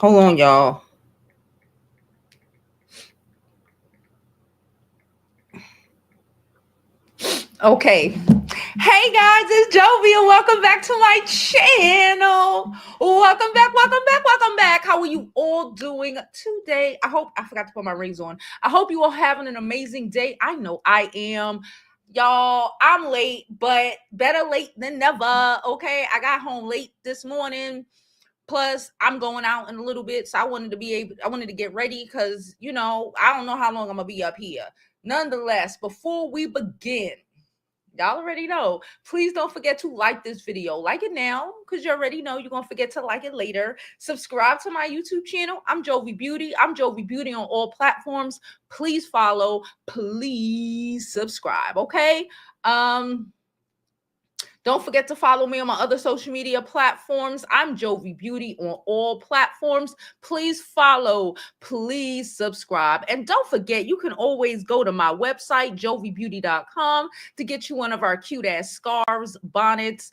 Hold on, y'all. Okay. Hey guys, it's Jovi and welcome back to my channel. Welcome back. How are you all doing today? I forgot to put my rings on. I hope you all having an amazing day. I know I am. Y'all, I'm late, but better late than never. Okay. I got home late this morning. Plus, I'm going out in a little bit, so I wanted to get ready because I don't know how long I'm gonna be up here. Nonetheless, before we begin, y'all already know, please don't forget to like this video. Like it now, because you already know you're gonna forget to like it later. Subscribe to my YouTube channel. I'm Jovi Beauty. I'm Jovi Beauty on all platforms. Please follow, please subscribe. Okay. Um, don't forget to follow me on my other social media platforms. I'm Jovi Beauty on all platforms. Please follow, please subscribe. And don't forget, you can always go to my website, jovibeauty.com, to get you one of our cute ass scarves, bonnets,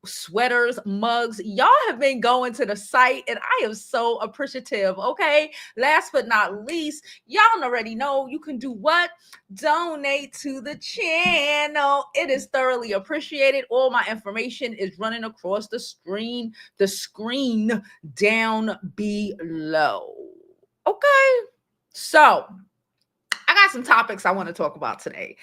sweaters, mugs. Y'all have been going to the site and I am so appreciative. Okay. Last but not least, y'all already know you can do what? Donate to the channel. It is thoroughly appreciated. All my information is running across the screen down below. Okay. So I got some topics I want to talk about today.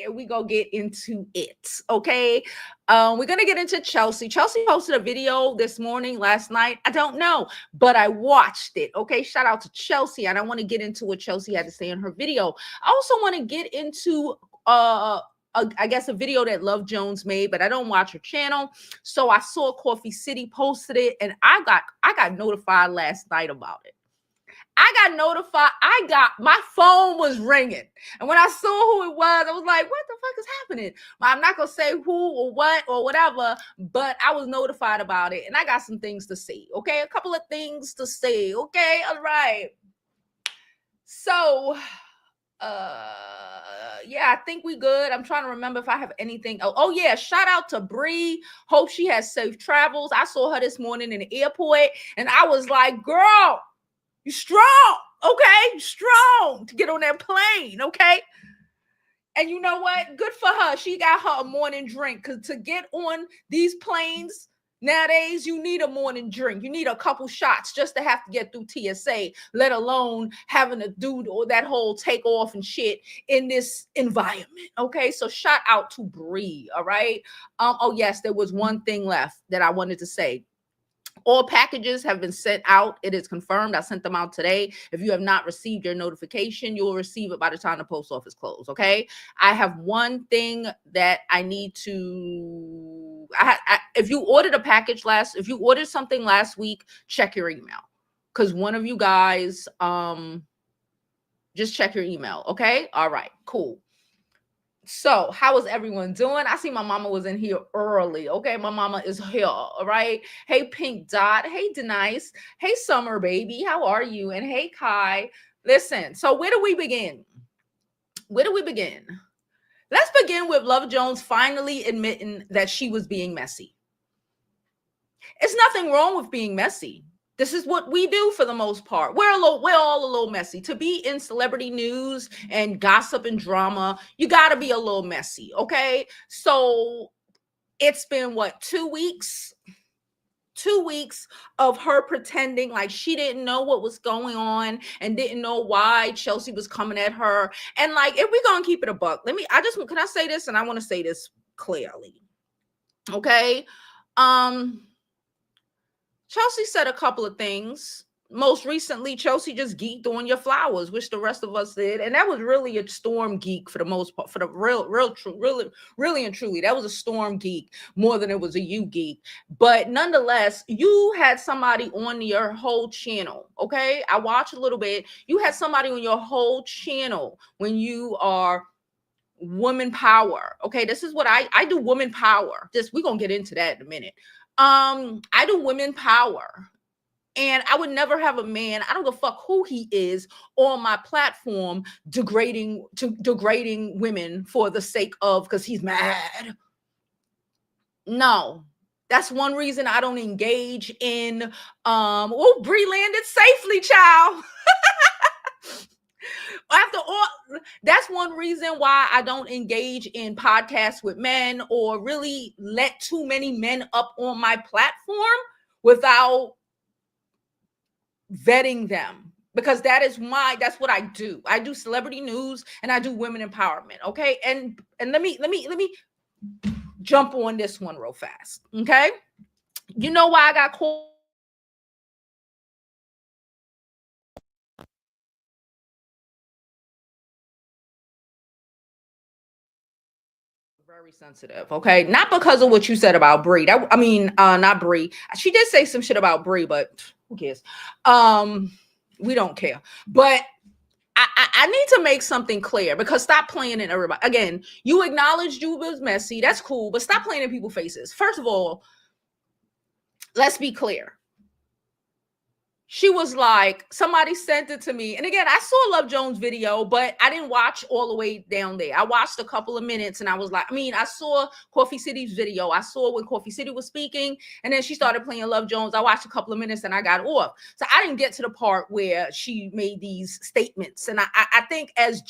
And we go get into it. Okay. We're gonna get into Chelsea. Chelsea posted a video this morning, last night. I don't know, but I watched it. Okay. Shout out to Chelsea. And I want to get into what Chelsea had to say in her video. I also want to get into I guess a video that Love Jones made, but I don't watch her channel. So I saw Coffe City posted it, and I got notified last night about it. I got notified. My phone was ringing. And when I saw who it was, I was like, what the fuck is happening? I'm not going to say who or what or whatever, but I was notified about it. And I got some things to say. Okay. A couple of things to say. Okay. All right. So, yeah, I think we good. I'm trying to remember if I have anything. Oh yeah. Shout out to Bree. Hope she has safe travels. I saw her this morning in the airport and I was like, girl, you strong, okay? Strong to get on that plane, okay? And you know what? Good for her. She got her a morning drink because to get on these planes nowadays, you need a morning drink. You need a couple shots just to have to get through TSA, let alone having to do all that whole takeoff and shit in this environment, okay? So shout out to Bree, all right? Oh yes, there was one thing left that I wanted to say. All packages have been sent out. It is confirmed. I sent them out today. If you have not received your notification, you will receive it by the time the post office closes. Okay. I have one thing that I need to. If you ordered a package if you ordered something last week, check your email because one of you guys, just check your email. Okay. All right. Cool. So, how is everyone doing? I see my mama was in here early. Okay, my mama is here. All right. Hey, Pink Dot. Hey, Denise. Hey, Summer Baby. How are you? And hey, Kai. Listen. So, where do we begin? Let's begin with Love Jones finally admitting that she was being messy. It's nothing wrong with being messy. This is what we do for the most part. We're all a little messy. To be in celebrity news and gossip and drama, you got to be a little messy, okay? So it's been 2 weeks? 2 weeks of her pretending like she didn't know what was going on and didn't know why Chelsea was coming at her. And like, if we're gonna keep it a buck, can I say this? And I want to say this clearly, okay? Chelsea said a couple of things. Most recently, Chelsea just geeked on your flowers, which the rest of us did. And that was really a Storm geek for the most part, for the really and truly. That was a Storm geek more than it was a you geek. But nonetheless, you had somebody on your whole channel. Okay. I watched a little bit. You had somebody on your whole channel when you are woman power. Okay. This is what I do, woman power. We're going to get into that in a minute. I do women power. And I would never have a man, I don't give a fuck who he is, on my platform degrading women for the sake of because he's mad. No, That's one reason I don't engage in, Bree landed safely, child. After all, that's one reason why I don't engage in podcasts with men or really let too many men up on my platform without vetting them, because that's what I do. I do celebrity news and I do women empowerment. Okay. And let me jump on this one real fast. Okay. You know why I got called? Very sensitive, okay? Not because of what you said about Brie. Not Brie. She did say some shit about Brie, but who cares? We don't care. But I need to make something clear, because stop playing in everybody. Again, you acknowledged you was messy. That's cool, but stop playing in people's faces. First of all, let's be clear. She was like, somebody sent it to me. And again, I saw Love Jones' video, but I didn't watch all the way down there. I watched a couple of minutes and I was like, I saw Coffe City's video. I saw when Coffe City was speaking, and then she started playing Love Jones. I watched a couple of minutes and I got off. So I didn't get to the part where she made these statements. And I think as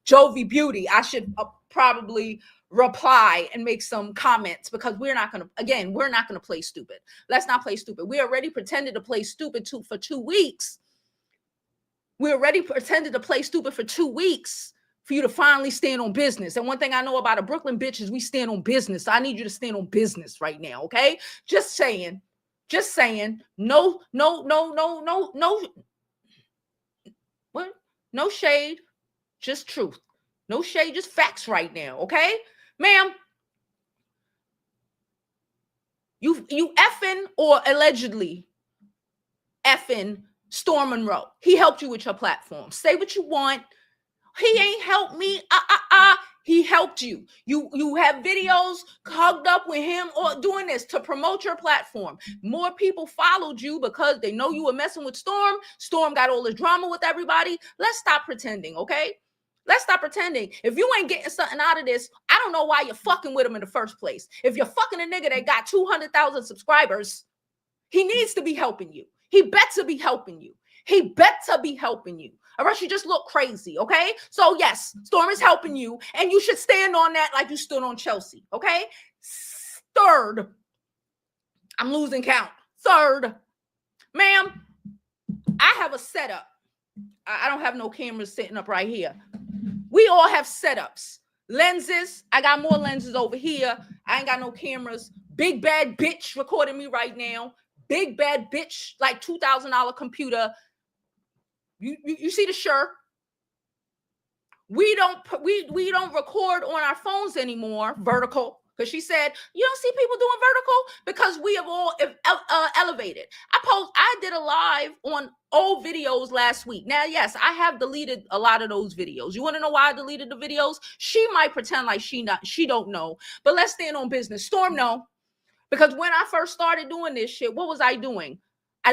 Jovi Beauty, I should probably reply and make some comments, because we're not going to play stupid. Let's not play stupid. We already pretended to play stupid for 2 weeks. We already pretended to play stupid for 2 weeks for you to finally stand on business. And one thing I know about a Brooklyn bitch is we stand on business. So I need you to stand on business right now. Okay. Just saying. No. What? No shade. Just truth. No shade. Just facts right now. Okay. Ma'am, you effing or allegedly effing Storm Monroe. He helped you with your platform. Say what you want. He ain't helped me. He helped you. You have videos hugged up with him or doing this to promote your platform. More people followed you because they know you were messing with Storm. Storm got all this drama with everybody. Let's stop pretending, okay? Let's stop pretending. If you ain't getting something out of this, I don't know why you're fucking with him in the first place. If you're fucking a nigga that got 200,000 subscribers, he needs to be helping you. He better be helping you. He better be helping you. Or else you just look crazy, okay? So yes, Storm is helping you, and you should stand on that like you stood on Chelsea, okay? Third, I'm losing count. Third, ma'am, I have a setup. I don't have no cameras sitting up right here. We all have setups. Lenses. I got more lenses over here. I ain't got no cameras. Big bad bitch recording me right now. Big bad bitch, like $2,000 computer. You see the shirt? We don't record on our phones anymore, vertical. Because she said, you don't see people doing vertical because we have all elevated. I did a live on old videos last week. Now, yes, I have deleted a lot of those videos. You want to know why I deleted the videos? She might pretend like she don't know, but let's stand on business. Storm, no. Because when I first started doing this shit, what was I doing?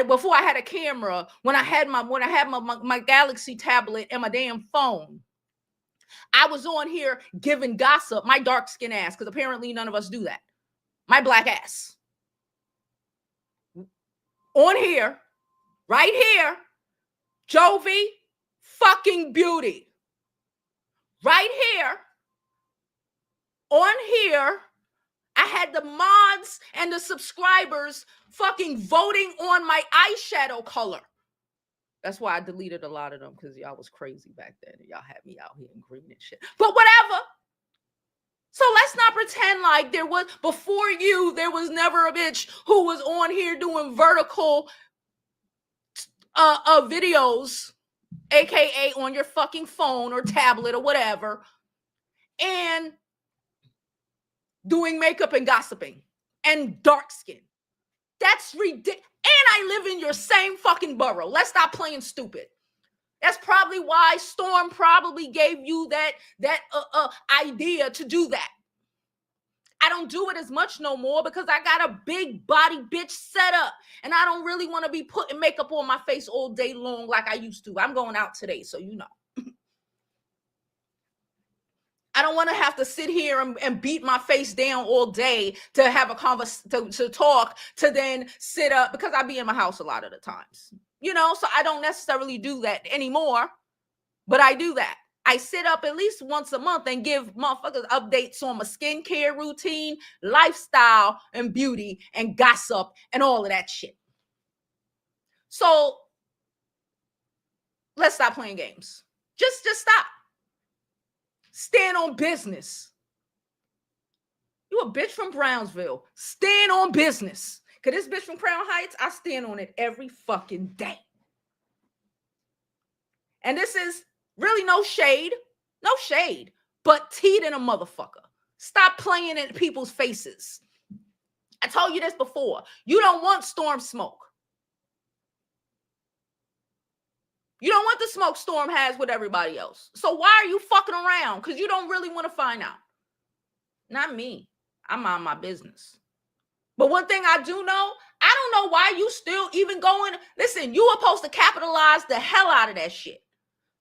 Before I had a camera, when I had my Galaxy tablet and my damn phone, I was on here giving gossip, my dark skin ass, because apparently none of us do that. My black ass. On here, right here, Jovi fucking Beauty. Right here, on here, I had the mods and the subscribers fucking voting on my eyeshadow color. That's why I deleted a lot of them, because y'all was crazy back then. And y'all had me out here in green and shit. But whatever. So let's not pretend like before you, there was never a bitch who was on here doing vertical videos, aka on your fucking phone or tablet or whatever, and doing makeup and gossiping and dark skin. That's ridiculous. And I live in your same fucking borough. Let's stop playing stupid. That's probably why Storm probably gave you that idea to do that. I don't do it as much no more because I got a big body bitch setup, and I don't really want to be putting makeup on my face all day long like I used to. I'm going out today, so you know. I don't want to have to sit here and beat my face down all day to have a conversation, to talk, to then sit up, because I be in my house a lot of the times, so I don't necessarily do that anymore, but I do that. I sit up at least once a month and give motherfuckers updates on my skincare routine, lifestyle, and beauty, and gossip, and all of that shit. So let's stop playing games. Just stop. Stand on business. You a bitch from Brownsville. Stand on business. Because this bitch from Crown Heights, I stand on it every fucking day. And this is really no shade, but tea than a motherfucker. Stop playing in people's faces. I told you this before. You don't want Storm smoke. You don't want the smoke Storm has with everybody else. So why are you fucking around? Because you don't really want to find out. Not me. I mind my business. But one thing I do know, I don't know why you still even going. Listen, you were supposed to capitalize the hell out of that shit.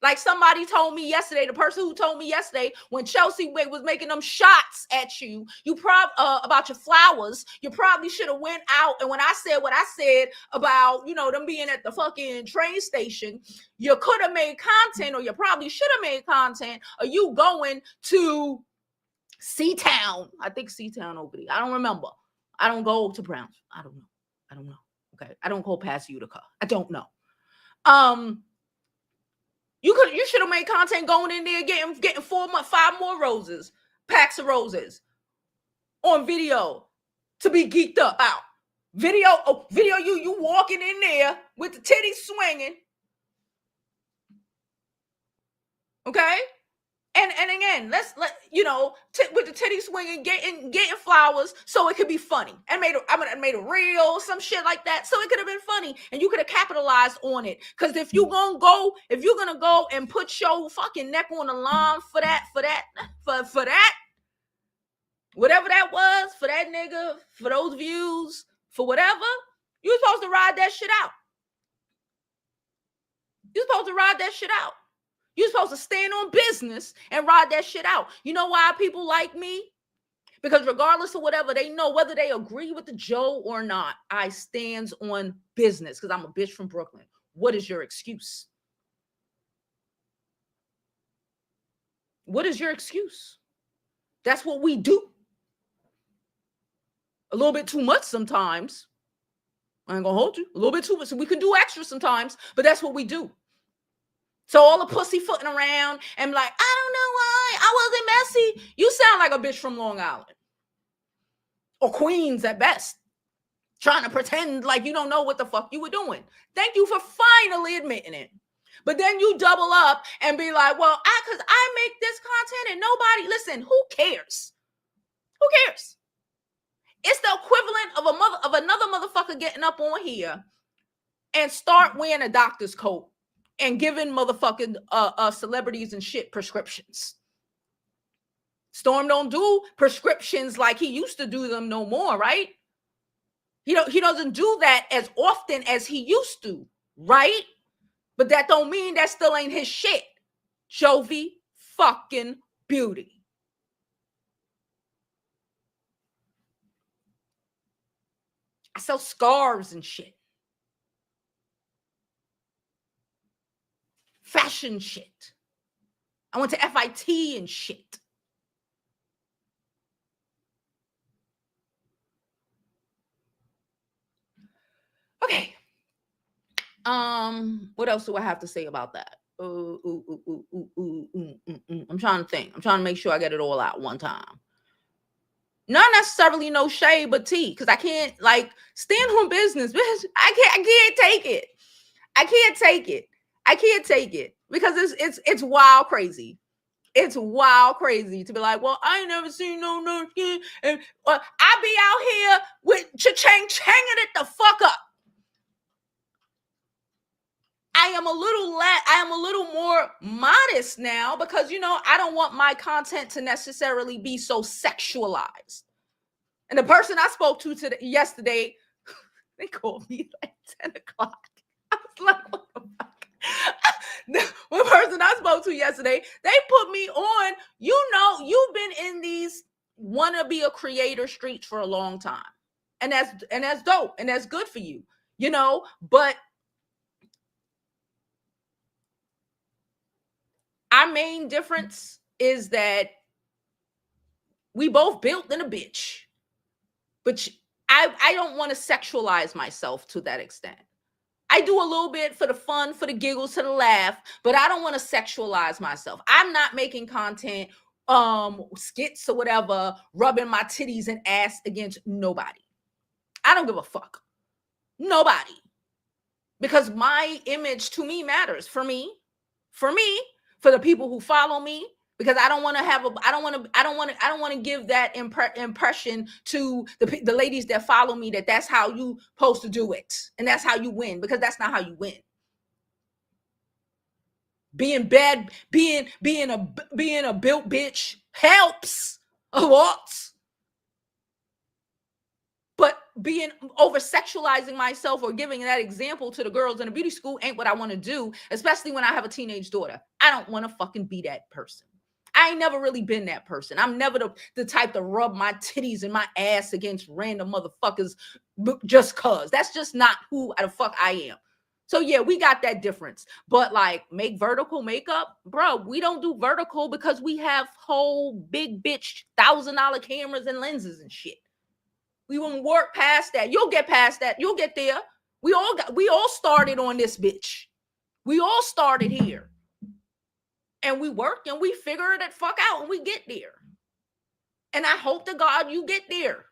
Like somebody told me yesterday, the person who told me yesterday, when Chelsea was making them shots at you, about your flowers, you probably should have went out. And when I said what I said about, them being at the fucking train station, you could have made content, or you probably should have made content, or you going to C-Town. I think C-Town over there. I don't remember. I don't go to Browns. I don't know. Okay. I don't go past Utica. I don't know. You should have made content going in there getting 5 more roses, packs of roses on video to be geeked up out. Video you walking in there with the titties swinging. Okay? And again, with the titty swinging, getting flowers, so it could be funny. And made a reel, some shit like that, so it could have been funny, and you could have capitalized on it. Because if you're gonna go and put your fucking neck on the line for that, whatever that was, for that nigga, for those views, for whatever, you're supposed to ride that shit out. You're supposed to stand on business and ride that shit out. You know why people like me? Because regardless of whatever, they know whether they agree with the Joe or not, I stands on business because I'm a bitch from Brooklyn. What is your excuse? What is your excuse? That's what we do. A little bit too much sometimes. I ain't gonna hold you. A little bit too much. So we can do extra sometimes, but that's what we do. So all the pussyfooting around and like, I don't know why I wasn't messy. You sound like a bitch from Long Island or Queens at best, trying to pretend like you don't know what the fuck you were doing. Thank you for finally admitting it. But then you double up and be like, well, because I make this content and nobody, listen, who cares? Who cares? It's the equivalent of another motherfucker getting up on here and start wearing a doctor's coat and giving motherfucking celebrities and shit prescriptions. Storm don't do prescriptions like he used to do them no more, right? He doesn't do that as often as he used to, right? But that don't mean that still ain't his shit. Jovi fucking Beauyt. I sell scarves and shit. Fashion shit. I went to FIT and shit. Okay. What else do I have to say about that? I'm trying to think. I'm trying to make sure I get it all out one time. Not necessarily no shade, but tea, because I can't stand on business, bitch. I can't take it. I can't take it because it's wild crazy. It's wild crazy to be like, well, I ain't never seen no skin, and I be out here with cha-chang changing it the fuck up. I am a little more modest now because I don't want my content to necessarily be so sexualized. And the person I spoke to yesterday, they called me like 10 o'clock. I was like, what the fuck? one person I spoke to yesterday, they put me on, you've been in these wanna be a creator streets for a long time. And that's dope. And that's good for you, but our main difference is that we both built in a bitch. But I don't want to sexualize myself to that extent. I do a little bit for the fun, for the giggles, to the laugh, but I don't want to sexualize myself. I'm not making content, skits or whatever, rubbing my titties and ass against nobody. I don't give a fuck. Nobody. Because my image to me matters. For me, for the people who follow me, because I don't want to give that impression to the ladies that follow me that that's how you supposed to do it and that's how you win, because that's not how you win. Being bad, being a built bitch helps a lot. But being over sexualizing myself or giving that example to the girls in a beauty school ain't what I want to do, especially when I have a teenage daughter. I don't want to fucking be that person. I ain't never really been that person. I'm never the type to rub my titties and my ass against random motherfuckers just cause. That's just not who the fuck I am. So yeah, we got that difference. But like, make vertical makeup, bro, we don't do vertical because we have whole big bitch $1,000 cameras and lenses and shit. We won't work past that. You'll get past that. You'll get there. We all started on this bitch. We all started here. And we work and we figure it fuck out and we get there. And I hope to God you get there.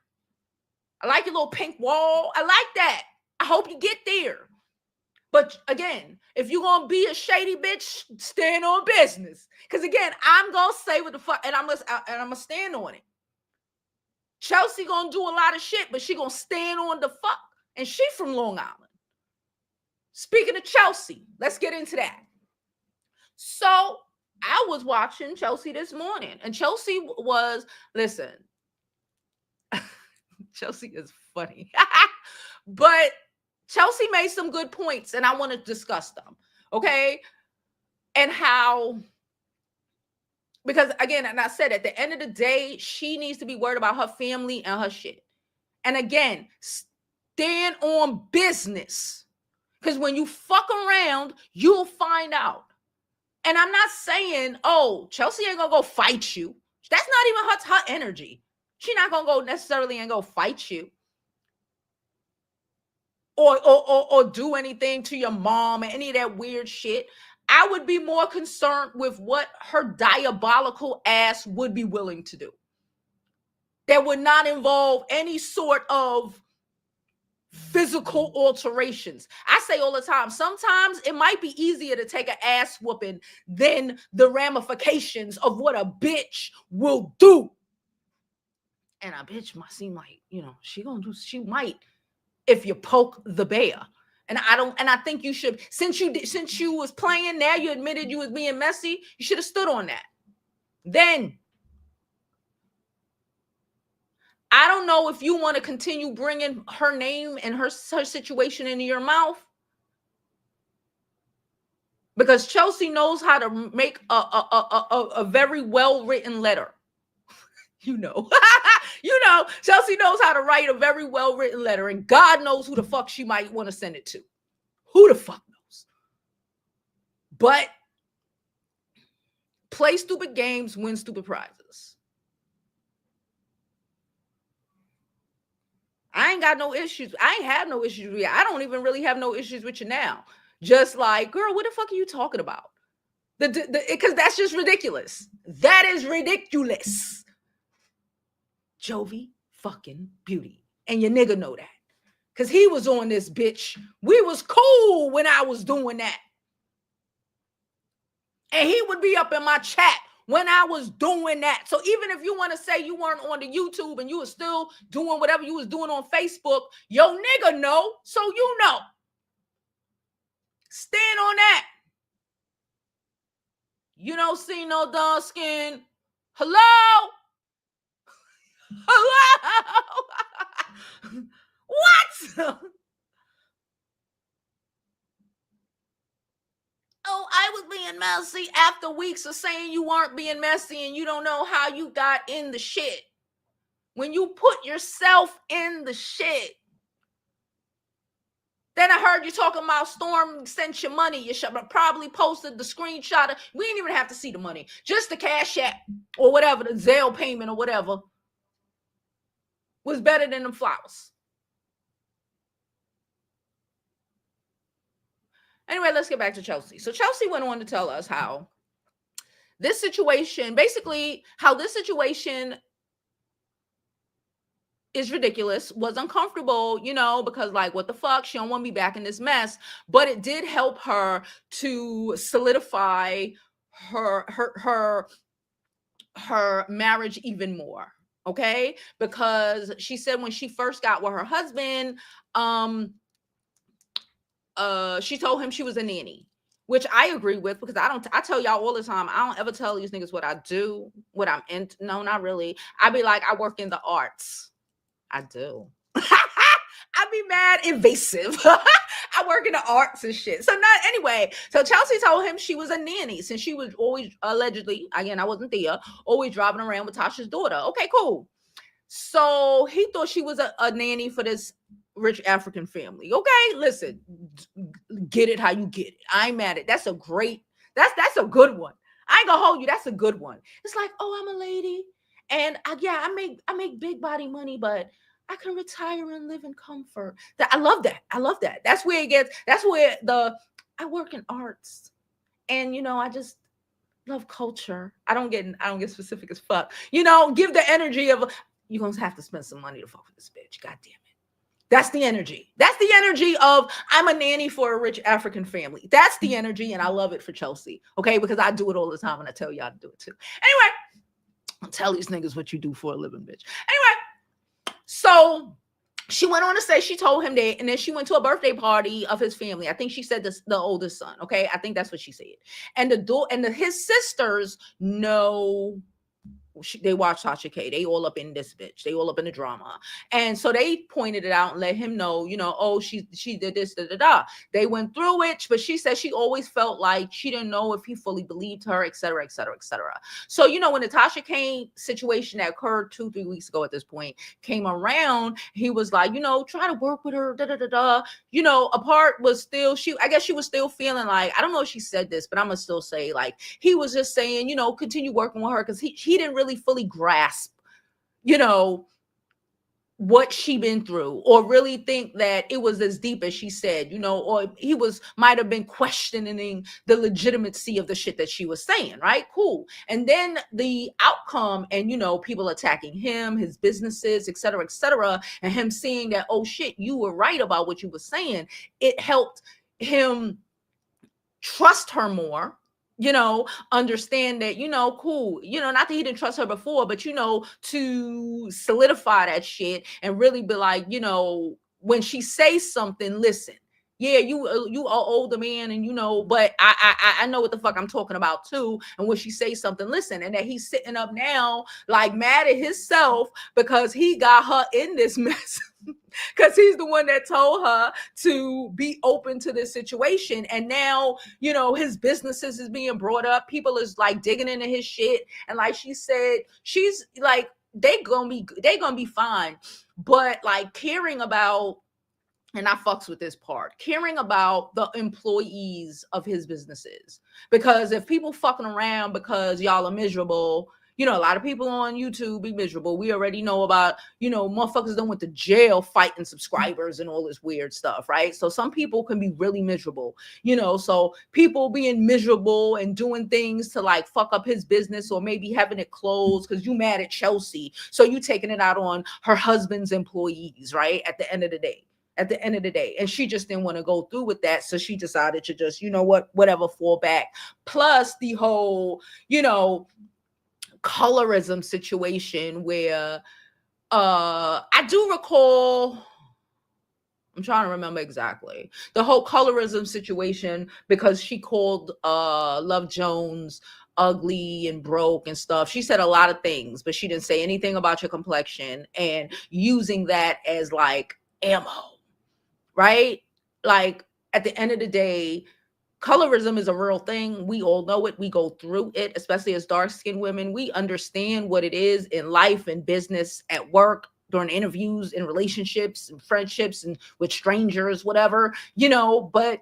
I like your little pink wall. I like that. I hope you get there. But again, if you're going to be a shady bitch, stand on business. Because again, I'm going to say what the fuck, and I'm going to stand on it. Chelsea going to do a lot of shit, but she going to stand on the fuck. And she from Long Island. Speaking of Chelsea, let's get into that. So I was watching Chelsea this morning, and Chelsea was, listen, Chelsea is funny, but Chelsea made some good points, and I want to discuss them, okay? And how, because again, and I said at the end of the day, she needs to be worried about her family and her shit. And again, stand on business, because when you fuck around, you'll find out. And I'm not saying, oh, Chelsea ain't gonna go fight you. That's not even her energy. She's not gonna go necessarily and go fight you. Or do anything to your mom or any of that weird shit. I would be more concerned with what her diabolical ass would be willing to do. That would not involve any sort of physical alterations. I say all the time, sometimes it might be easier to take an ass whooping than the ramifications of what a bitch will do. And a bitch might seem like, she might if you poke the bear. And I think you should, since you was playing, now you admitted you was being messy, you should have stood on that. Then I don't know if you want to continue bringing her name and her situation into your mouth, because Chelsea knows how to make a very well-written letter. Chelsea knows how to write a very well-written letter, and God knows who the fuck she might want to send it to. Who the fuck knows? But play stupid games, win stupid prizes. I ain't got no issues. I ain't have no issues with you. I don't even really have no issues with you now. Just like, girl, what the fuck are you talking about? Because that's just ridiculous. That is ridiculous. Jovi fucking Beauyt. And your nigga know that. Because he was on this bitch. We was cool when I was doing that. And he would be up in my chat when I was doing that. So even if you want to say you weren't on the YouTube and you were still doing whatever you was doing on Facebook, yo nigga know, so you know. Stand on that. You don't see no dark skin. Hello? Hello? What? Oh, I was messy after weeks of saying you weren't being messy and you don't know how you got in the shit. When you put yourself in the shit. Then I heard you talking about Storm sent you money. You should have probably posted the screenshot. We didn't even have to see the money. Just the Cash App or whatever, the Zelle payment or whatever was better than them flowers. Anyway, let's get back to Chelsea. So Chelsea went on to tell us how this situation, basically how this situation is ridiculous, was uncomfortable, you know, because like, what the fuck? She don't want to be back in this mess. But it did help her to solidify her marriage even more. Okay. Because she said when she first got with her husband, she told him she was a nanny, which I agree with, because I tell y'all all the time, I don't ever tell these niggas what I do, what I'm into. No, not really. I be like, I work in the arts. I do. I be mad invasive. I work in the arts and shit. So not anyway. So Chelsea told him she was a nanny, since she was always allegedly, again, I wasn't there, always driving around with Tasha's daughter. Okay, cool. So he thought she was a nanny for this rich African family. Okay, listen, get it how you get it. I ain't mad at it. That's a great, that's a good one. I ain't gonna hold you. That's a good one. It's like, oh, I'm a lady, and I make big body money, but I can retire and live in comfort. I love that. I love that. That's where it gets. That's where I work in arts, and you know, I just love culture. I don't get specific as fuck. You know, give the energy of you're gonna have to spend some money to fuck with this bitch. God damn it. That's the energy. That's the energy of I'm a nanny for a rich African family. That's the energy, and I love it for Chelsea. Okay, because I do it all the time, and I tell y'all to do it too. Anyway, I'll tell these niggas what you do for a living, bitch. Anyway. So she went on to say she told him that, and then she went to a birthday party of his family. I think she said this, the oldest son. Okay, I think that's what she said. And his sisters know. They watch Tasha K. They all up in this bitch. They all up in the drama. And so they pointed it out and let him know, you know, oh, she did this, da, da, da. They went through it, but she said she always felt like she didn't know if he fully believed her, et cetera, et cetera, et cetera. So, you know, when the Tasha K situation that occurred 2-3 weeks ago at this point came around, he was like, you know, try to work with her, da, da, da, da. You know, a part was still, I guess she was still feeling like, I don't know if she said this, but I'm going to still say, like, he was just saying, you know, continue working with her, because he didn't really fully grasp, you know, what she been through, or really think that it was as deep as she said, you know, or he might have been questioning the legitimacy of the shit that she was saying, right? Cool. And then the outcome, and, you know, people attacking him, his businesses, et cetera, and him seeing that, oh shit, you were right about what you were saying. It helped him trust her more, you know, understand that, you know, cool, you know, not that he didn't trust her before, but, you know, to solidify that shit and really be like, you know, when she says something, listen, yeah, you are older man, and you know, but I know what the fuck I'm talking about too. And when she says something, listen. And that he's sitting up now like mad at himself because he got her in this mess. Because he's the one that told her to be open to this situation. And now, you know, his businesses is being brought up. People is like digging into his shit. And like she said, she's like, they gonna be fine. But like caring about, and I fucks with this part, caring about the employees of his businesses. Because if people fucking around because y'all are miserable, you know, a lot of people on YouTube be miserable. We already know about, you know, motherfuckers done went to jail fighting subscribers and all this weird stuff, right? So some people can be really miserable, you know, so people being miserable and doing things to like fuck up his business, or maybe having it closed because you mad at Chelsea. So you taking it out on her husband's employees, right? At the end of the day. And she just didn't want to go through with that. So she decided to just, you know what, whatever, fall back. Plus the whole, you know, colorism situation where I do recall, I'm trying to remember exactly the whole colorism situation, because she called Love Jones ugly and broke and stuff. She said a lot of things, but she didn't say anything about your complexion, and using that as like ammo, right? Like at the end of the day, Colorism is a real thing. We all know it. We go through it, especially as dark-skinned women. We understand what it is in life and business, at work, during interviews, in relationships and friendships and with strangers, whatever, but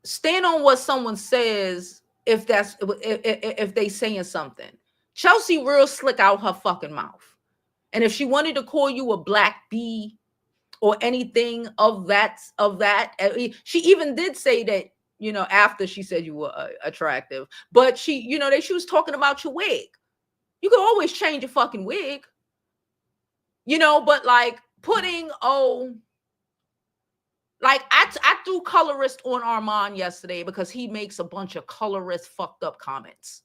stand on what someone says if they saying something. Chelsea real slick out her fucking mouth. And if she wanted to call you a black bee or anything of that, she even did say that, after she said you were attractive, but she was talking about your wig. You can always change your fucking wig, but like putting, like I threw colorist on Armand yesterday because he makes a bunch of colorist fucked up comments.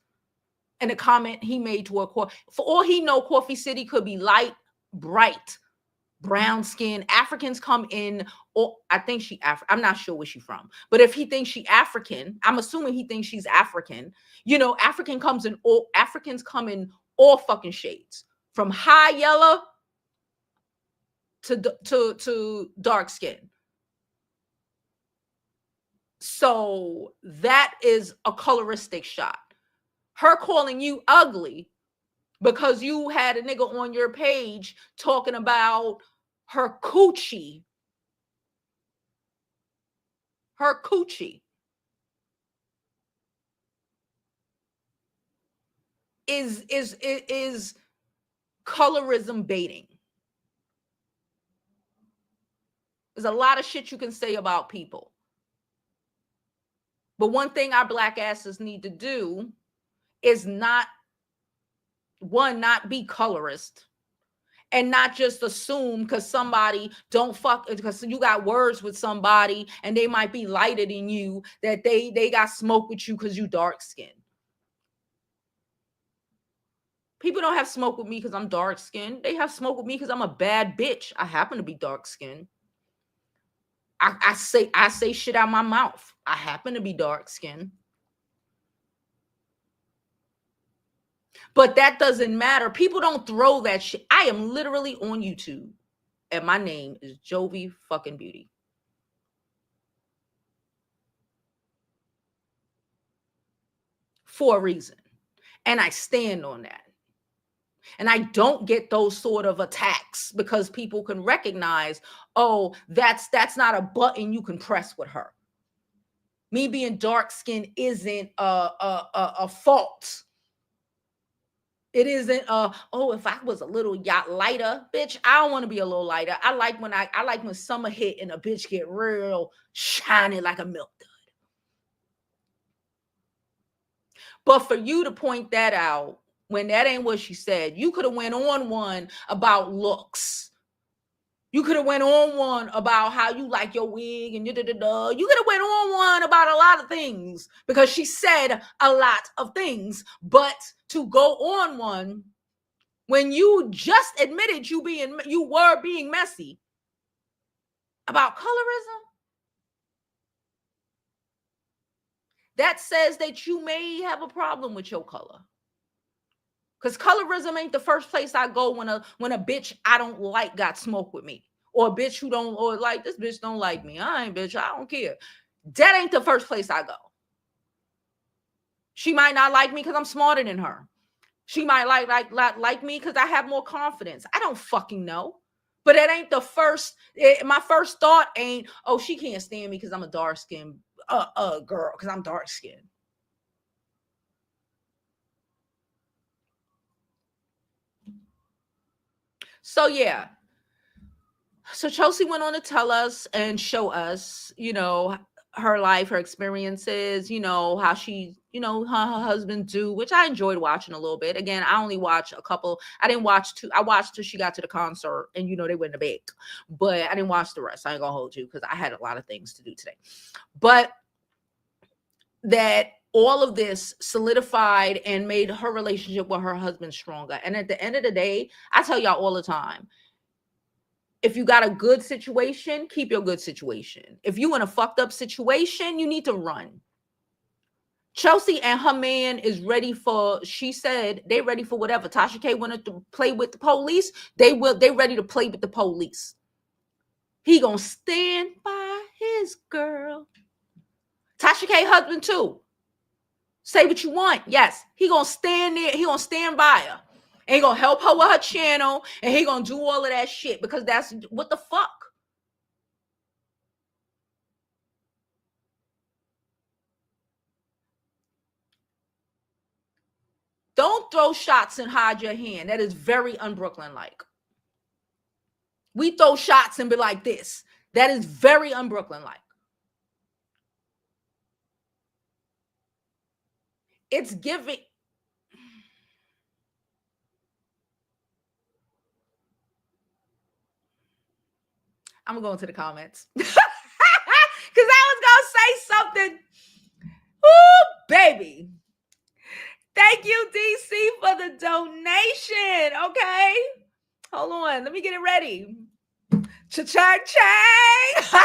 And the comment he made toward, for all he know, Coffe City could be light, bright, brown skin. Africans come in, or I think I'm not sure where she's from, but if he thinks she African, I'm assuming he thinks she's African. Africans come in all fucking shades, from high yellow to dark skin. So that is a coloristic shot. Her calling you ugly because you had a nigga on your page talking about her coochie. Her coochie is colorism baiting. There's a lot of shit you can say about people. But one thing our black asses need to do is not be colorist, and not just assume because somebody because you got words with somebody and they might be lighter than you, that they got smoke with you because you dark skinned. People don't have smoke with me because I'm dark skinned. They have smoke with me because I'm a bad bitch. I happen to be dark skinned. I say shit out my mouth. I happen to be dark skinned. But that doesn't matter. People don't throw that shit. I am literally on YouTube, and my name is Jovi fucking Beauty. For a reason. And I stand on that. And I don't get those sort of attacks because people can recognize, oh, that's not a button you can press with her. Me being dark skinned isn't a fault. It isn't if I was a little lighter, bitch, I don't want to be a little lighter. I like when summer hit and a bitch get real shiny like a milk dud. But for you to point that out when that ain't what she said, you could have went on one about looks. You could have went on one about how you like your wig and you could have went on one about a lot of things because she said a lot of things. But to go on one when you just admitted you were being messy about colorism, that says that you may have a problem with your color. Because colorism ain't the first place I go when a bitch I don't like got smoke with me. Or a bitch who don't, or like, this bitch don't like me. I don't care. That ain't the first place I go. She might not like me because I'm smarter than her. She might like me because I have more confidence. I don't fucking know. But it ain't the first, my first thought ain't, oh, she can't stand me because I'm a dark-skinned girl, because I'm dark-skinned. So yeah. So Chelsea went on to tell us and show us, her life, her experiences, how she, her husband do, which I enjoyed watching a little bit. Again, I only watched a couple. I didn't watch two. I watched till she got to the concert and, they went to bed. But I didn't watch the rest. I ain't gonna hold you because I had a lot of things to do today. But that all of this solidified and made her relationship with her husband stronger. And at the end of the day, I tell y'all all the time, if you got a good situation, keep your good situation. If you in a fucked up situation, you need to run. Chelsea and her man is ready for, she said they ready for whatever. Tasha K wanted to play with the police. They ready to play with the police. He gonna stand by his girl. Tasha K husband too. Say what you want. Yes, he gonna stand there. He gonna stand by her. And he gonna help her with her channel. And he gonna do all of that shit because that's what the fuck. Don't throw shots and hide your hand. That is very un-Brooklyn-like. We throw shots and be like this. That is very un-Brooklyn-like. It's giving. I'm going to go into the comments. Because I was going to say something. Ooh, baby. Thank you, DC, for the donation. Okay. Hold on. Let me get it ready. Cha-chang, chang.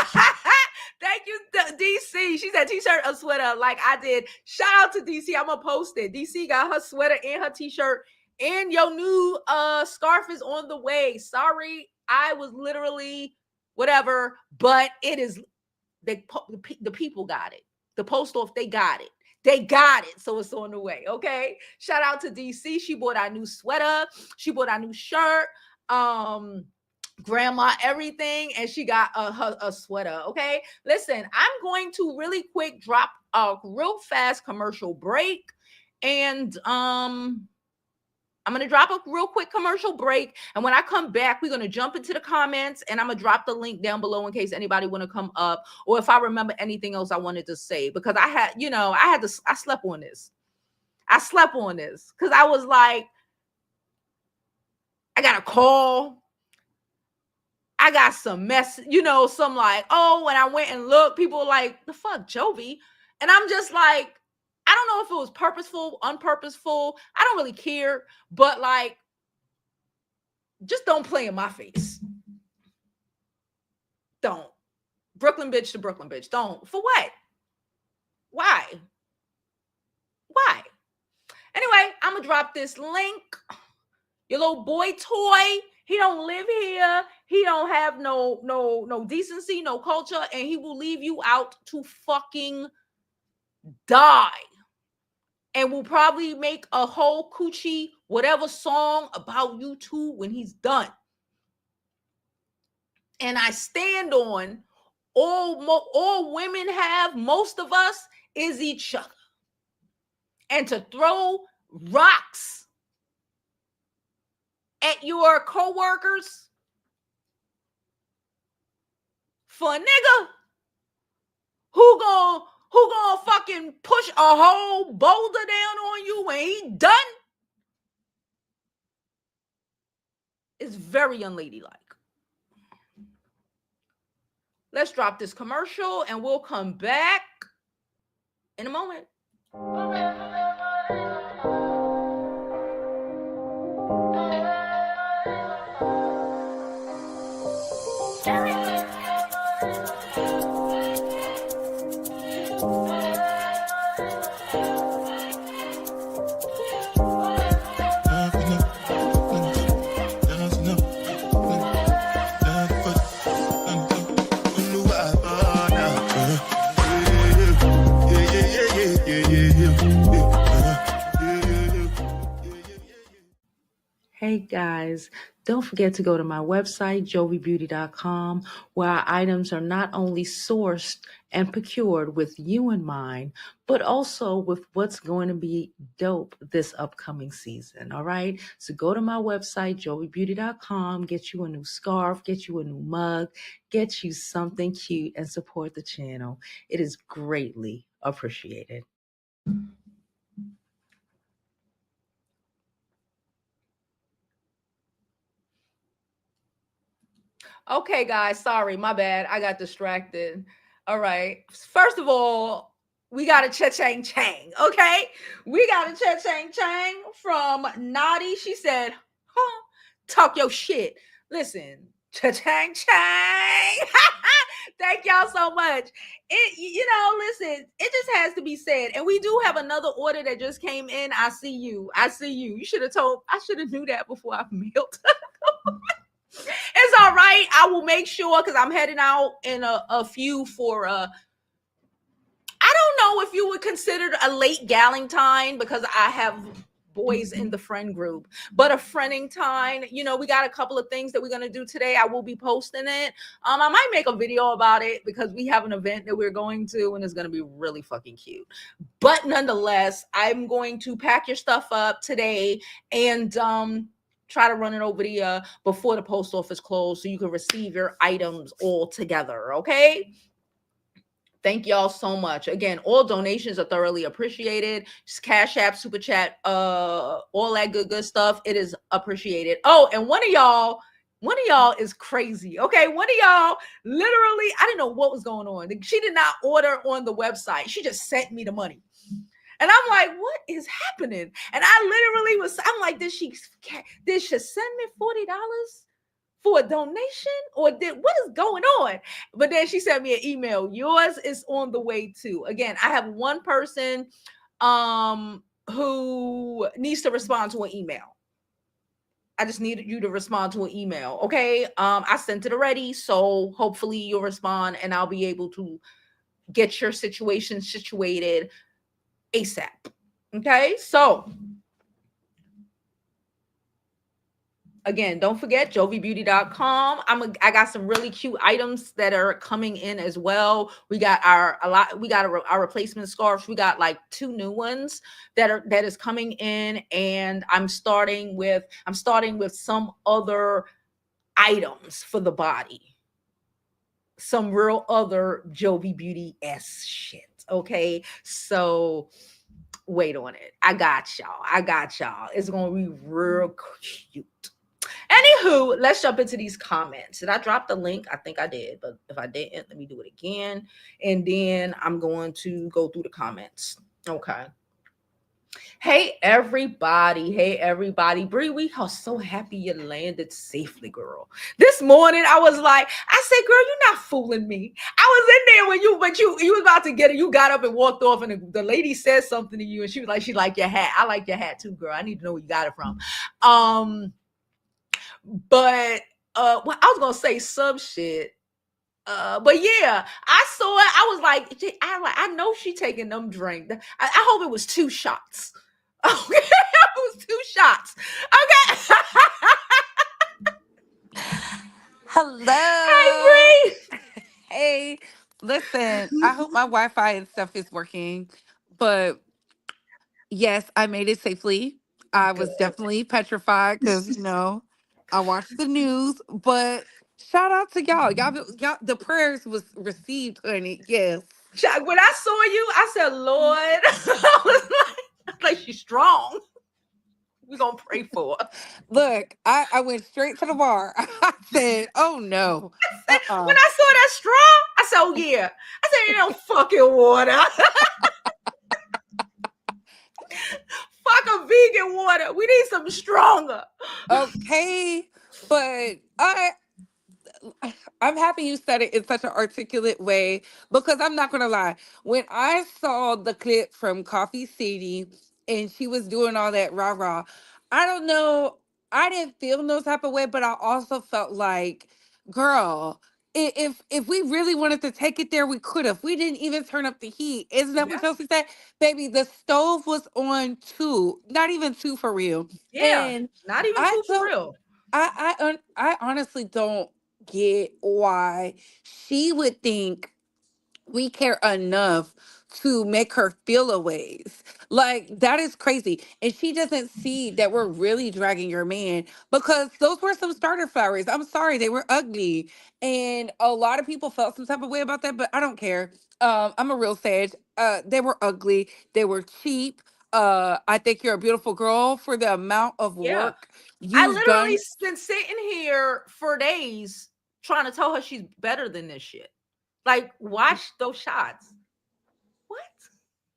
Thank you, DC. She said t-shirt or sweater like I did. Shout out to DC. I'm going to post it. DC got her sweater and her t-shirt. And your new scarf is on the way. Sorry, I was literally whatever. But it is, the people got it. The post office, they got it. They got it. So it's on the way. Okay. Shout out to DC. She bought our new sweater. She bought our new shirt. Grandma everything, and she got a sweater. Okay, listen, I'm going to really quick drop a real fast commercial break, and I'm gonna drop a real quick commercial break, and when I come back, we're gonna jump into the comments, and I'm gonna drop the link down below in case anybody want to come up, or if I remember anything else I wanted to say, because I slept on this. I slept on this because I was like, I got a call. I got some mess, some like, oh, when I went and looked, people were like, the fuck, Jovi? And I'm just like, I don't know if it was purposeful, unpurposeful. I don't really care. But like, just don't play in my face. Don't. Brooklyn bitch to Brooklyn bitch. Don't. For what? Why? Why? Anyway, I'm going to drop this link. Your little boy toy. He don't live here. He don't have no decency, no culture, and he will leave you out to fucking die. And will probably make a whole coochie whatever song about you too when he's done. And I stand on all women have, most of us, is each other. And to throw rocks at your coworkers for a nigga who gonna fucking push a whole boulder down on you when he done is very unladylike. Let's drop this commercial and we'll come back in a moment. Hey guys, don't forget to go to my website, jovibeauty.com, where our items are not only sourced and procured with you in mind, but also with what's going to be dope this upcoming season. All right. So go to my website, jovibeauty.com, get you a new scarf, get you a new mug, get you something cute, and support the channel. It is greatly appreciated. Okay, guys, sorry, my bad. I got distracted. All right. First of all, we got a cha-chang chang, okay? We got a cha-chang chang from Naughty. She said, huh, talk your shit. Listen, cha-chang chang. Thank y'all so much. Listen, it just has to be said. And we do have another order that just came in. I see you. You should have I should have knew that before I mailed. It's all right. I will make sure because I'm heading out in a few for I don't know if you would consider a late Galentine because I have boys in the friend group, but a friending time. We got a couple of things that we're gonna do today. I will be posting it. I might make a video about it because we have an event that we're going to, and it's gonna be really fucking cute. But nonetheless, I'm going to pack your stuff up today and try to run it over the before the post office closed so you can receive your items all together. Okay. Thank y'all so much. Again, all donations are thoroughly appreciated. Just Cash App, Super Chat, all that good stuff. It is appreciated. Oh, and one of y'all is crazy. Okay, one of y'all literally, I didn't know what was going on. She did not order on the website. She just sent me the money. And I'm like, what is happening? And I'm like, did she send me $40? For a donation or what is going on? But then she sent me an email. Yours is on the way too. Again, I have one person who needs to respond to an email. I just need you to respond to an email. Okay. I sent it already. So hopefully you'll respond and I'll be able to get your situation situated ASAP. Okay. So again, don't forget jovibeauty.com. I got some really cute items that are coming in as well. We got our replacement scarves. We got like 2 new ones that is coming in, and I'm starting with some other items for the body. Some real other Jovi Beauty S shit. Okay. So wait on it. I got y'all. It's gonna be real cute. Anywho, let's jump into these comments. Did I drop the link? I think I did, but if I didn't, let me do it again. And then I'm going to go through the comments. Okay. Hey everybody. Bree, we are so happy you landed safely, girl. This morning I said, girl, you're not fooling me. I was in there when you was about to get it. You got up and walked off, and the lady said something to you, and she was like, she liked your hat. I like your hat too, girl. I need to know where you got it from. But well, I was gonna say some shit. But yeah, I saw it. I was like, I know she taking them drink. I hope it was 2 shots. Okay, it was 2 shots. Okay. Hello. Hey, Bree. Hey, listen, I hope my Wi-Fi and stuff is working. But yes, I made it safely. I was Good. definitely petrified because, I watched the news. But shout out to y'all. Y'all, the prayers was received, honey. Yes. When I saw you, I said, Lord, I was like, she's strong. We're gonna pray for her. Look, I went straight to the bar. I said, oh no. When Uh-uh. I saw that straw, I said, oh yeah. I said, ain't no fucking water. Fuck a vegan water. We need something stronger. Okay. But I'm happy you said it in such an articulate way because I'm not gonna lie. When I saw the clip from Coffee City and she was doing all that rah rah, I don't know. I didn't feel no type of way, but I also felt like, girl, if we really wanted to take it there, we could have. We didn't even turn up the heat. Isn't that what Yeah. Chelsea said? Baby, the stove was on 2, not even 2 for real. Yeah. And Not even I two for don't real. I honestly don't get why she would think we care enough to make her feel a ways. Like that is crazy. And she doesn't see that we're really dragging your man because those were some starter flowers. I'm sorry, they were ugly. And a lot of people felt some type of way about that, but I don't care. I'm a real sage. They were ugly, they were cheap. I think you're a beautiful girl for the amount of Yeah. work I you've literally done. been sitting here for days trying to tell her she's better than this shit. Like, watch those shots. What?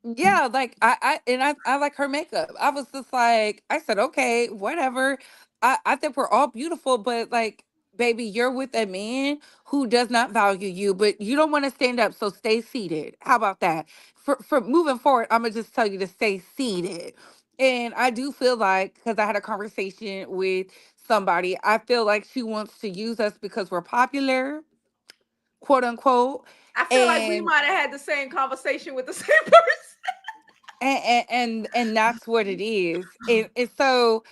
Yeah, like I like her makeup. I was just like, I said, okay, whatever. I think we're all beautiful, but like, baby, you're with a man who does not value you, but you don't want to stand up, so stay seated. How about that? For moving forward, I'm gonna just tell you to stay seated. And I do feel like, because I had a conversation with somebody, I feel like she wants to use us because we're popular, quote unquote. I feel like we And might have had the same conversation with the same person. and that's what it is. And so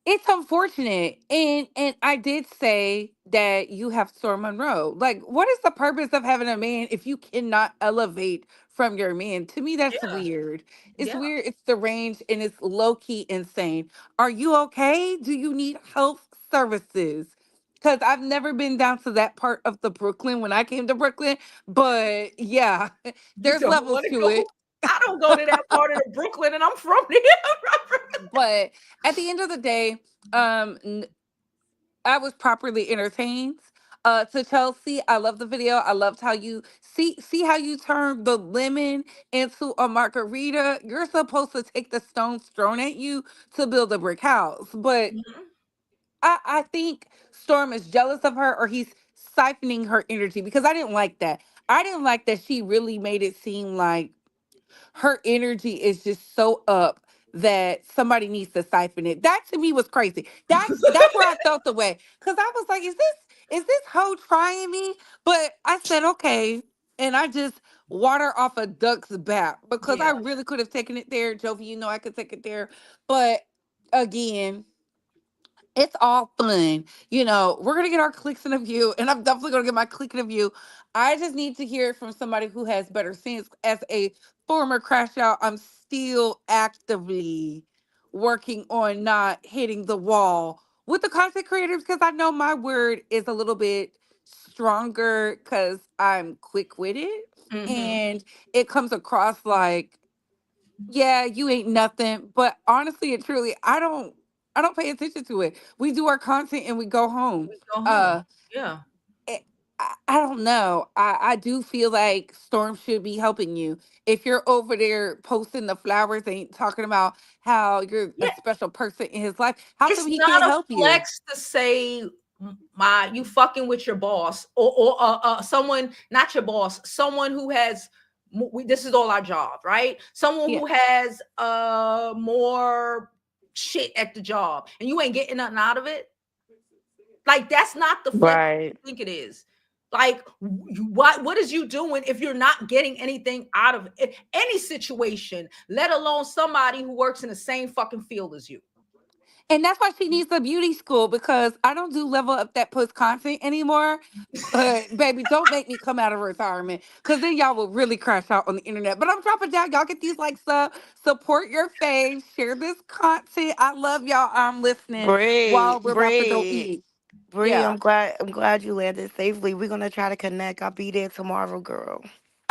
it's unfortunate. And I did say that you have Storm Monroe. Like, what is the purpose of having a man if you cannot elevate from your man? To me, that's Yeah, weird. It's yeah. weird, it's deranged, and it's low-key insane. Are you okay? Do you need health services? Because I've never been down to that part of the Brooklyn when I came to Brooklyn. But yeah, You there's don't levels want to to go. it. I don't go to that part of the Brooklyn, and I'm from there. But at the end of the day, um I was properly entertained. To Chelsea, I love the video. I loved how you see how you turned the lemon into a margarita. You're supposed to take the stones thrown at you to build a brick house. But Mhm. I think Storm is jealous of her, or he's siphoning her energy, because I didn't like that. I didn't like that she really made it seem like her energy is just so up that somebody needs to siphon it. That to me was crazy. That's where I felt the way. Cause I was like, is this hoe trying me? But I said, okay. And I just water off a duck's back, because I Yeah, really could have taken it there. Jovi, I could take it there. But again, it's all fun. We're gonna get our clicks in a view, and I'm definitely gonna get my click in a view. I just need to hear it from somebody who has better sense. As a former crash out, I'm still actively working on not hitting the wall with the content creators, because I know my word is a little bit stronger because I'm quick witted, hmm, and it comes across like, yeah, you ain't nothing. But honestly and truly, I don't pay attention to it. We do our content and we go home. we go home. Uh Yeah. I don't know. I do feel like Storm should be helping you. If you're over there posting the flowers and talking about how you're a Yeah, special person in his life, how it's come he not can't a help you? flex to say my you fucking with your boss or someone, not your boss, someone who has this is all our job, right? Someone Yeah. who has more shit at the job and you ain't getting nothing out of it. Like that's not the flex Right. you think it is. Like what is you doing if you're not getting anything out of any situation, let alone somebody who works in the same fucking field as you? And that's why she needs a beauty school, because I don't do level up that puts content anymore. But baby, don't make me come out of retirement, because then y'all will really crash out on the internet. But I'm dropping down. Y'all get these likes up, support your faves, share this content. I love y'all. I'm listening Bree, while we're about to go Bree, eat. Bree, Yeah. I'm glad you landed safely. We're gonna try to connect. I'll be there tomorrow, girl.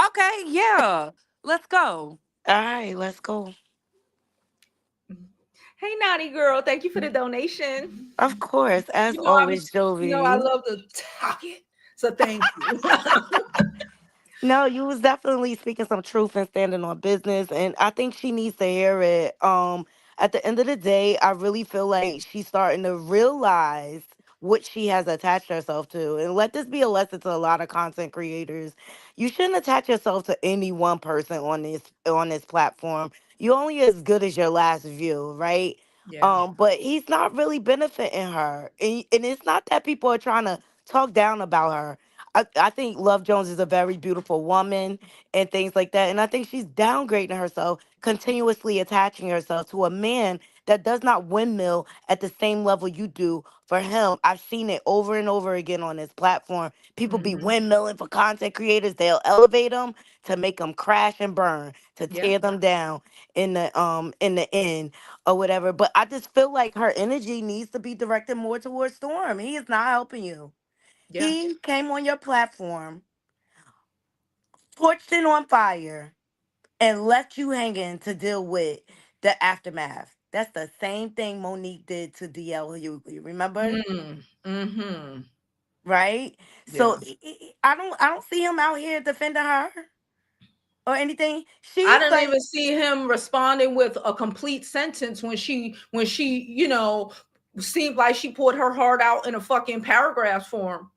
Okay. Yeah. Let's go. All right, let's go. Hey, naughty girl, thank you for the donation. Of course, as You know, always, I Jovi. love to talk it. So thank you. No, you was definitely speaking some truth and standing on business, and I think she needs to hear it. At the end of the day, I really feel like she's starting to realize what she has attached herself to, and let this be a lesson to a lot of content creators. You shouldn't attach yourself to any one person on this platform. You only as good as your last view, right? Yeah. But he's not really benefiting her, and it's not that people are trying to talk down about her. I think Love Jones is a very beautiful woman and things like that. And I think she's downgrading herself, continuously attaching herself to a man that does not windmill at the same level you do for him. I've seen it over and over again on this platform. People be Hmm. windmilling for content creators. They'll elevate them to make them crash and burn, to Yeah. tear them down in the end or whatever. But I just feel like her energy needs to be directed more towards Storm. He is not helping you. Yeah. He came on your platform, torched it on fire, and left you hanging to deal with the aftermath. That's the same thing Monique did to DL Hughley. Remember? Mm. Hmm. Right? So Yeah. I don't see him out here defending her or anything. I She's didn't like, even see him responding with a complete sentence when she seemed like she poured her heart out in a fucking paragraph form.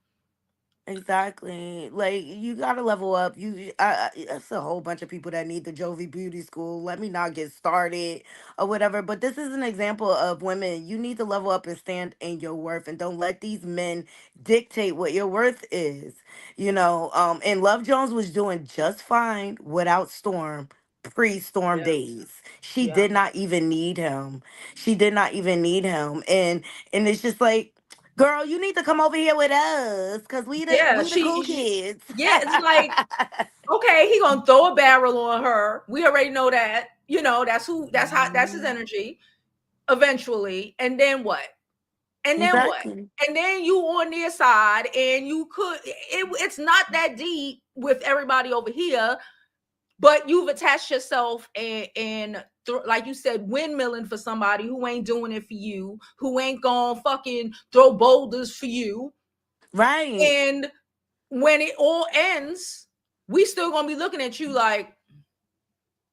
Exactly. Like you gotta level up. It's a whole bunch of people that need the Jovi Beauty School. Let me not get started or whatever. But this is an example of women. You need to level up and stand in your worth, and don't let these men dictate what your worth is. And Love Jones was doing just fine without Storm. Pre-storm Yeah. days, she Yeah. did not even need him. She did not even need him, and it's just like, girl, you need to come over here with us because we the Yeah. we the cool kids. Yeah. It's like, okay, he gonna throw a barrel on her. We already know that. That's who. That's how. That's his Mhm. energy. Eventually, and then what? And then what? Exactly. And then you on their side, and you could. It's not that deep with everybody over here, but you've attached yourself and like you said, windmilling for somebody who ain't doing it for you, who ain't gonna fucking throw boulders for you, Right. and when it all ends, we still gonna be looking at you like,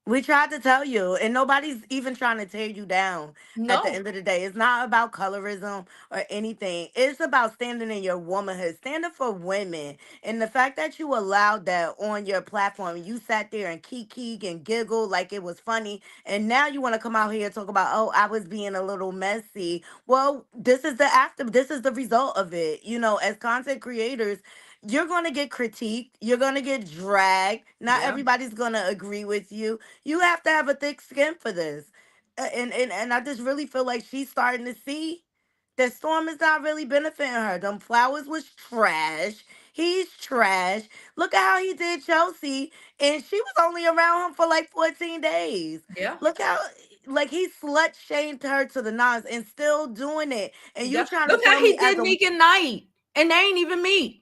We tried to tell you, and nobody's even trying to tear you down at the no. end of the day. It's not about colorism or anything. It's about standing in your womanhood, standing for women. And the fact that you allowed that on your platform, you sat there and kiki and giggled like it was funny. And now you want to come out here and talk about, oh, I was being a little messy. Well, this is the result of it. As content creators, you're going to get critiqued. You're going to get dragged. Not Yeah. everybody's going to agree with you. You have to have a thick skin for this. And I just really feel like she's starting to see that Storm is not really benefiting her. Them flowers was trash. He's trash. Look at how he did Chelsea, and she was only around him for like 14 days. Yeah. Look how, like, he slut shamed her to the nines and still doing it. And Yeah. you trying to Look how tell me he as did a Meek and Night, and they ain't even meet.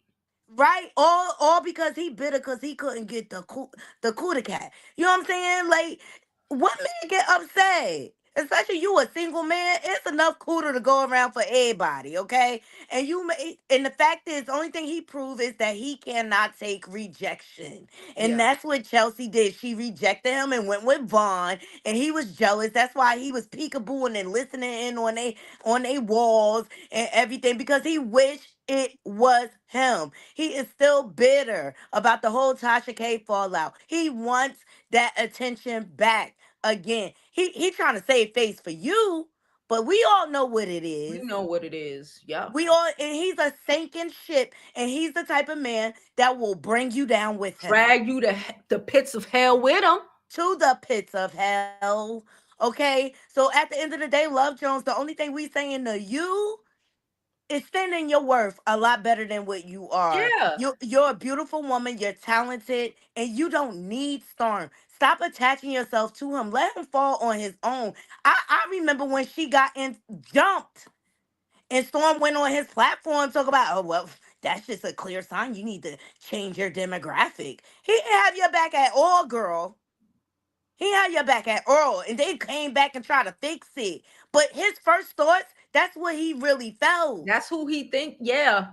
right, all because he bitter because he couldn't get the cootie cat. You know what I'm saying? Like, what man get upset? Especially you a single man, it's enough cooter to go around for everybody, okay? And the fact is, the only thing he proved is that he cannot take rejection, and Yeah. that's what Chelsea did. She rejected him and went with Vaughn, and he was jealous. That's why he was peekabooing and listening in on they walls and everything because he wished it was him. He is still bitter about the whole Tasha K fallout. He wants that attention back again. He trying to save face for you, but we all know what it We is. know what it is. Yeah. And he's a sinking ship, and he's the type of man that will bring you down with him Drag you to the pits of hell with him. to the pits of hell. Okay, so at the end of the day, Love Jones, the only thing we saying to you is standing your worth a lot better than what you are. Yeah. You're a beautiful woman, you're talented, and you don't need Storm. Stop attaching yourself to him. Let him fall on his own. I remember when she got in jumped and Storm went on his platform talk about, oh well, that's just a clear sign you need to change your demographic. He didn't have your back at all, girl. He had your back at all. And they came back and tried to fix it. But his first thoughts, that's what he really felt. That's who he think. Yeah.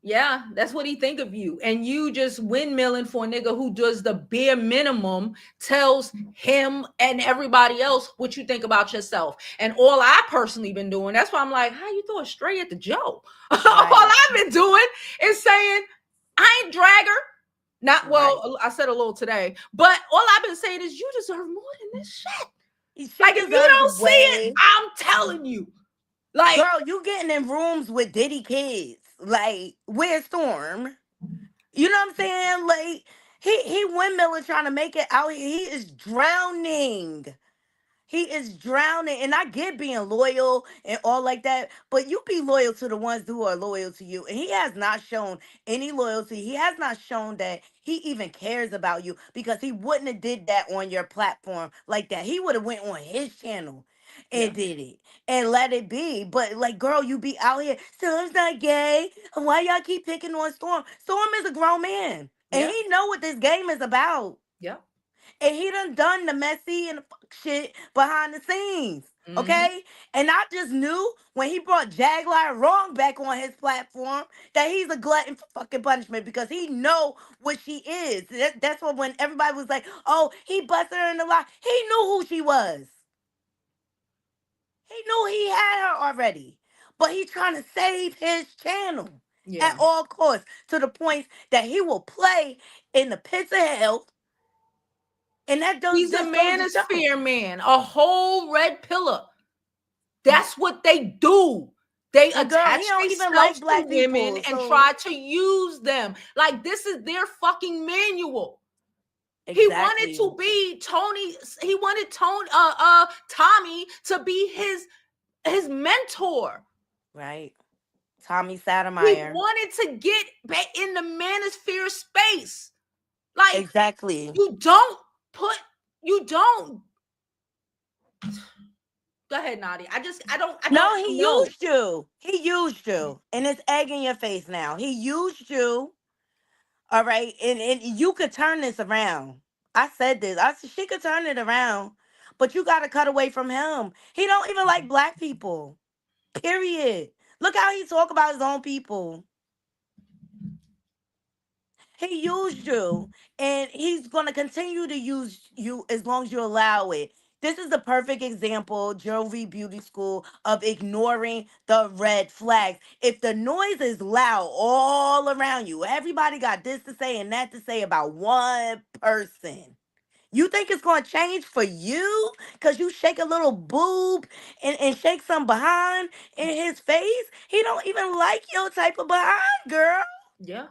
Yeah, that's what he think of you. And you just windmilling for a nigga who does the bare minimum, tells him and everybody else what you think about yourself. And all I personally been doing, that's why I'm like, how you throw it straight at the Joe? All Right. I've been doing is saying, I ain't drag her. Not Right. well, I said a little today, but all I've been saying is you deserve more than this shit. She Like if you deserves don't see it, way. I'm telling you. Like, Girl, you getting in rooms with Diddy kids. Like, where's Storm? You know what I'm saying? Like, he windmilling trying to make it out here. He is drowning. He is drowning. And I get being loyal and all like that, but you be loyal to the ones who are loyal to you. And he has not shown any loyalty. He has not shown that he even cares about you because he wouldn't have did that on your platform like that. He would have went on his channel yeah, and did it and let it be. But like, girl, you be out here. Storm's not gay. Why y'all keep picking on Storm? Storm is a grown man. And yeah, he know what this game is about, yeah. and he done the messy and the fuck shit behind the scenes. Hmm. Okay? And I just knew when he brought Jaguar Wrong back on his platform that he's a glutton for fucking punishment because he know what she is. That's what when everybody was like, oh, he busted her in the lie. He knew who she was. He knew he had her already. But he trying to save his channel. at Yeah. all costs, to the point that he will play in the pits of hell. And that He's a just goes to show. manosphere man, a whole red pillar. That's what they do. They And girl, he attach don't even themselves like to black women people. and So try to use them. Like this is their fucking manual. He wanted exactly. to be Tony. He wanted Tommy to be his mentor. Right. Tommy He Sotomayor. wanted to get back in the manosphere space. Like Exactly. you don't put you don't go ahead, Nadi. I don't No, he know. used you. He used you. And it's egg in your face now. He used you. All right. And you could turn this around. I said this. I said she could turn it around. But you gotta cut away from him. He don't even like black people. Period. Look how he talk about his own people. He used you, and he's going to continue to use you as long as you allow it. This is the perfect example, Jovi Beauty School, of ignoring the red flags. If the noise is loud all around you, everybody got this to say and that to say about one person. You think it's going to change for you because you shake a little boob and shake some behind in his face? He don't even like your type of behind, girl. Yeah.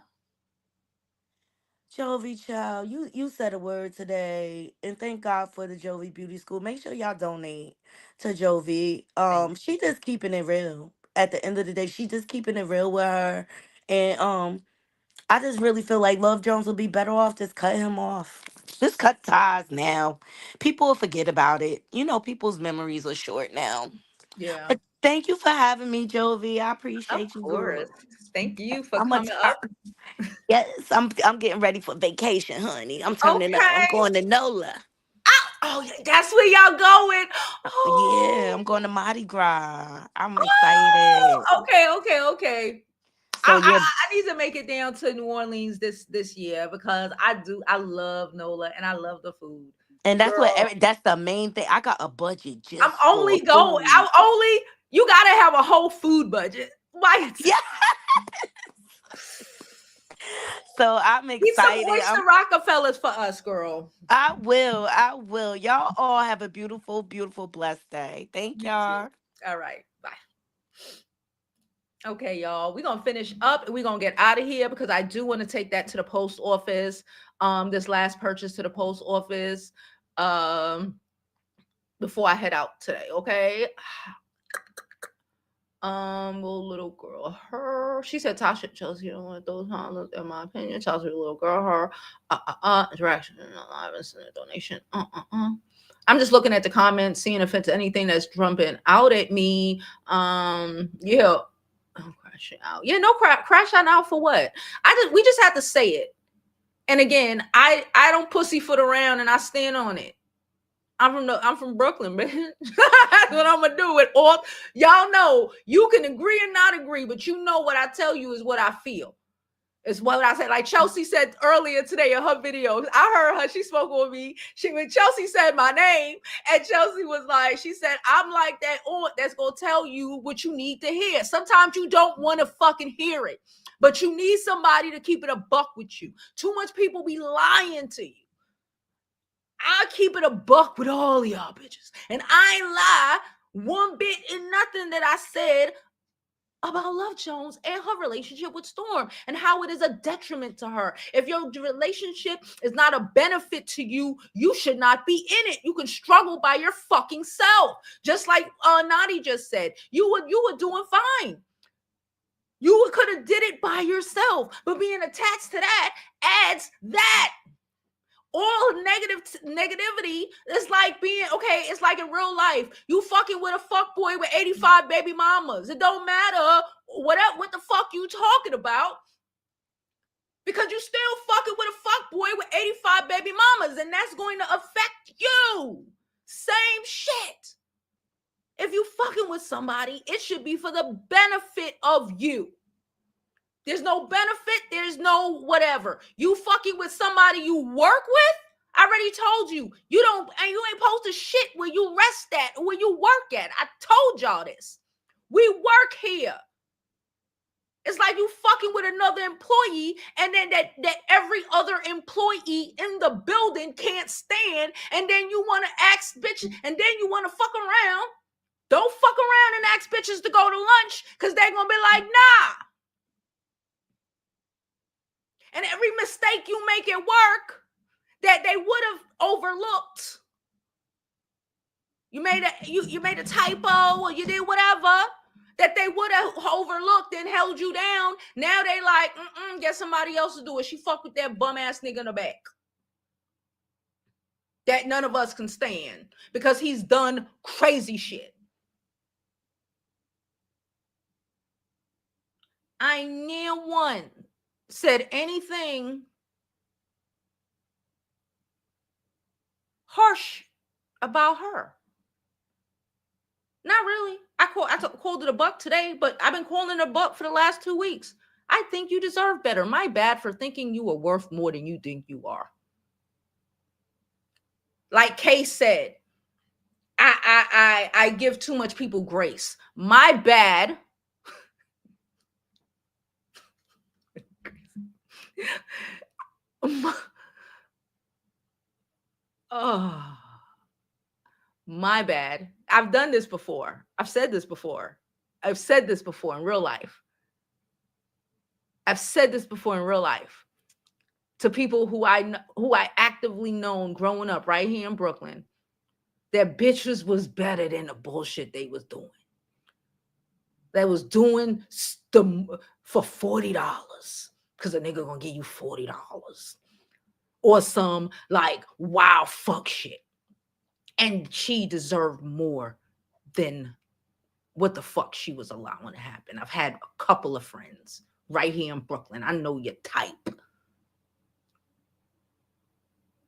Jovi child, you said a word today, and thank God for the Jovi Beauty School. Make sure y'all donate to Jovi. Thank She just keeping it real. At the end of the day, she just keeping it real with her, and I just really feel like Love Jones will be better off just cut him off. Just cut ties now. People will forget about it. You know, people's memories are short now. you. Yeah. But thank you for having me, Jovi. I Of appreciate you, course. girl. Thank you for I'm a coming up. Yes, I'm getting ready for vacation, honey. I'm turning up. I'm Okay. going to NOLA. Oh, yeah, that's where y'all going. Yeah, Oh, I'm going to Mardi Gras. I'm excited. oh, okay. So yeah, I need to make it down to New Orleans this year because I love NOLA and I love the food. and that's what Girl, that's the main thing. I got a budget I'm just for only going. food. You gotta have a whole food budget. Why? Yeah. So I'm Keep some excited. oyster Rockefellers for us, girl. I will. I will. Y'all all have a beautiful, beautiful, blessed day. Thank You too. y'all. All right. Bye. Okay, y'all. We're gonna finish up and we're gonna get out of here because I do want to take that to the post office. This last purchase to the post office. Before I head out today. Okay. Little girl, her. She said Tasha Chelsea don't want those honors, in my opinion. Chelsea, little girl, her. Interaction and live and send a donation. I'm just looking at the comments, seeing if it's anything that's jumping out at me. Yeah. Oh, crashing out. Yeah, no crashing out for what? We just have to say it. And again, I don't pussyfoot around and I stand on it. I'm from Brooklyn, man. That's what I'm gonna do with all y'all know. You can agree and not agree, but you know what I tell you is what I feel. It's what I said. Like Chelsea said earlier today in her video. I heard her. She spoke with me. When Chelsea said my name, and Chelsea was like, she said, "I'm like that aunt that's gonna tell you what you need to hear. Sometimes you don't want to fucking hear it, but you need somebody to keep it a buck with you. Too much people be lying to you. I keep it a buck with all y'all bitches. And I ain't lie one bit in nothing that I said about Love Jones and her relationship with Storm and how it is a detriment to her. If your relationship is not a benefit to you, you should not be in it. You can struggle by your fucking self. Just like Nadi just said, you were doing fine. You could have did it by yourself, but being attached to that adds that. All negativity is like being okay. It's like in real life, you fucking with a fuck boy with 85 baby mamas. It don't matter what the fuck you talking about because you still fucking with a fuck boy with 85 baby mamas, and that's going to affect you. Same shit. If you fucking with somebody, it should be for the benefit of you. There's no benefit. There's no whatever. You fucking with somebody you work with. I already told you. You ain't supposed to shit where you rest at or where you work at. I told y'all this. We work here. It's like you fucking with another employee, and then that every other employee in the building can't stand, and then you want to ask bitches, and then you want to fuck around. Don't fuck around and ask bitches to go to lunch, because they're gonna be like, nah. And every mistake you make at work that they would have overlooked. You made a typo, or you did whatever that they would have overlooked and held you down. Now they like, get somebody else to do it. She fucked with that bum ass nigga in the back that none of us can stand because he's done crazy shit. I near one said anything harsh about her. Not really. I called it a buck today, but I've been calling it a buck for the last 2 weeks. I think you deserve better. My bad for thinking you are worth more than you think you are. Like Kay said, I give too much people grace. My bad. Oh, my bad. I've done this before. I've said this before. I've said this before in real life. I've said this before in real life to people who I actively known growing up right here in Brooklyn. That bitches was better than the bullshit they was doing. They was doing for $40 because a nigga gonna give you $40 or some like wow fuck shit. And she deserved more than what the fuck she was allowing to happen. I've had a couple of friends right here in Brooklyn. I know your type.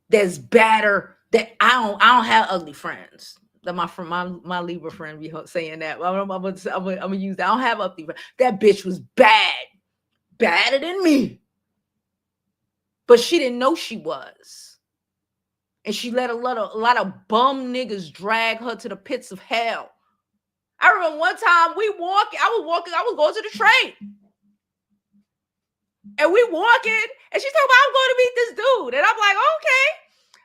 There's better that I don't have ugly friends. That my Libra friend be saying that. I'm gonna use that. I don't have ugly friends. That bitch was bad, badder than me, but she didn't know she was, and she let a lot of bum niggas drag her to the pits of hell. I remember one time I was going to the train. And we walking, and she's talking about, I'm going to meet this dude. And I'm like, okay.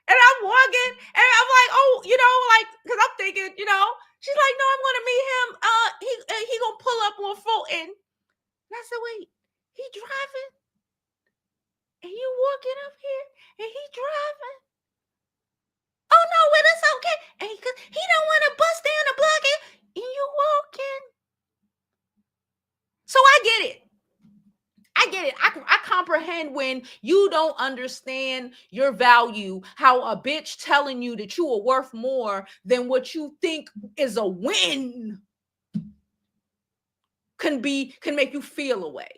And I'm walking, and I'm like, oh, like, because I'm thinking, she's like, no, I'm going to meet him. He going to pull up on Fulton. And I said, wait, he driving? And you walking up here, and he driving? Oh, no, well, that's okay. And he don't want to bust down the block, and you walking. So I get it. I comprehend when you don't understand your value, how a bitch telling you that you are worth more than what you think is a win can make you feel away.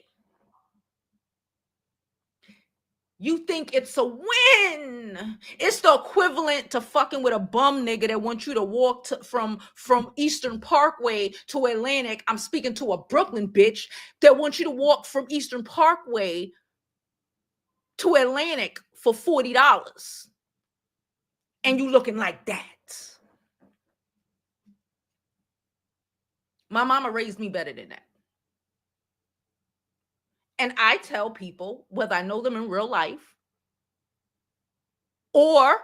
You think it's a win. It's the equivalent to fucking with a bum nigga that wants you to walk from Eastern Parkway to Atlantic. I'm speaking to a Brooklyn bitch that wants you to walk from Eastern Parkway to Atlantic for $40. And you looking like that. My mama raised me better than that. And I tell people, whether I know them in real life or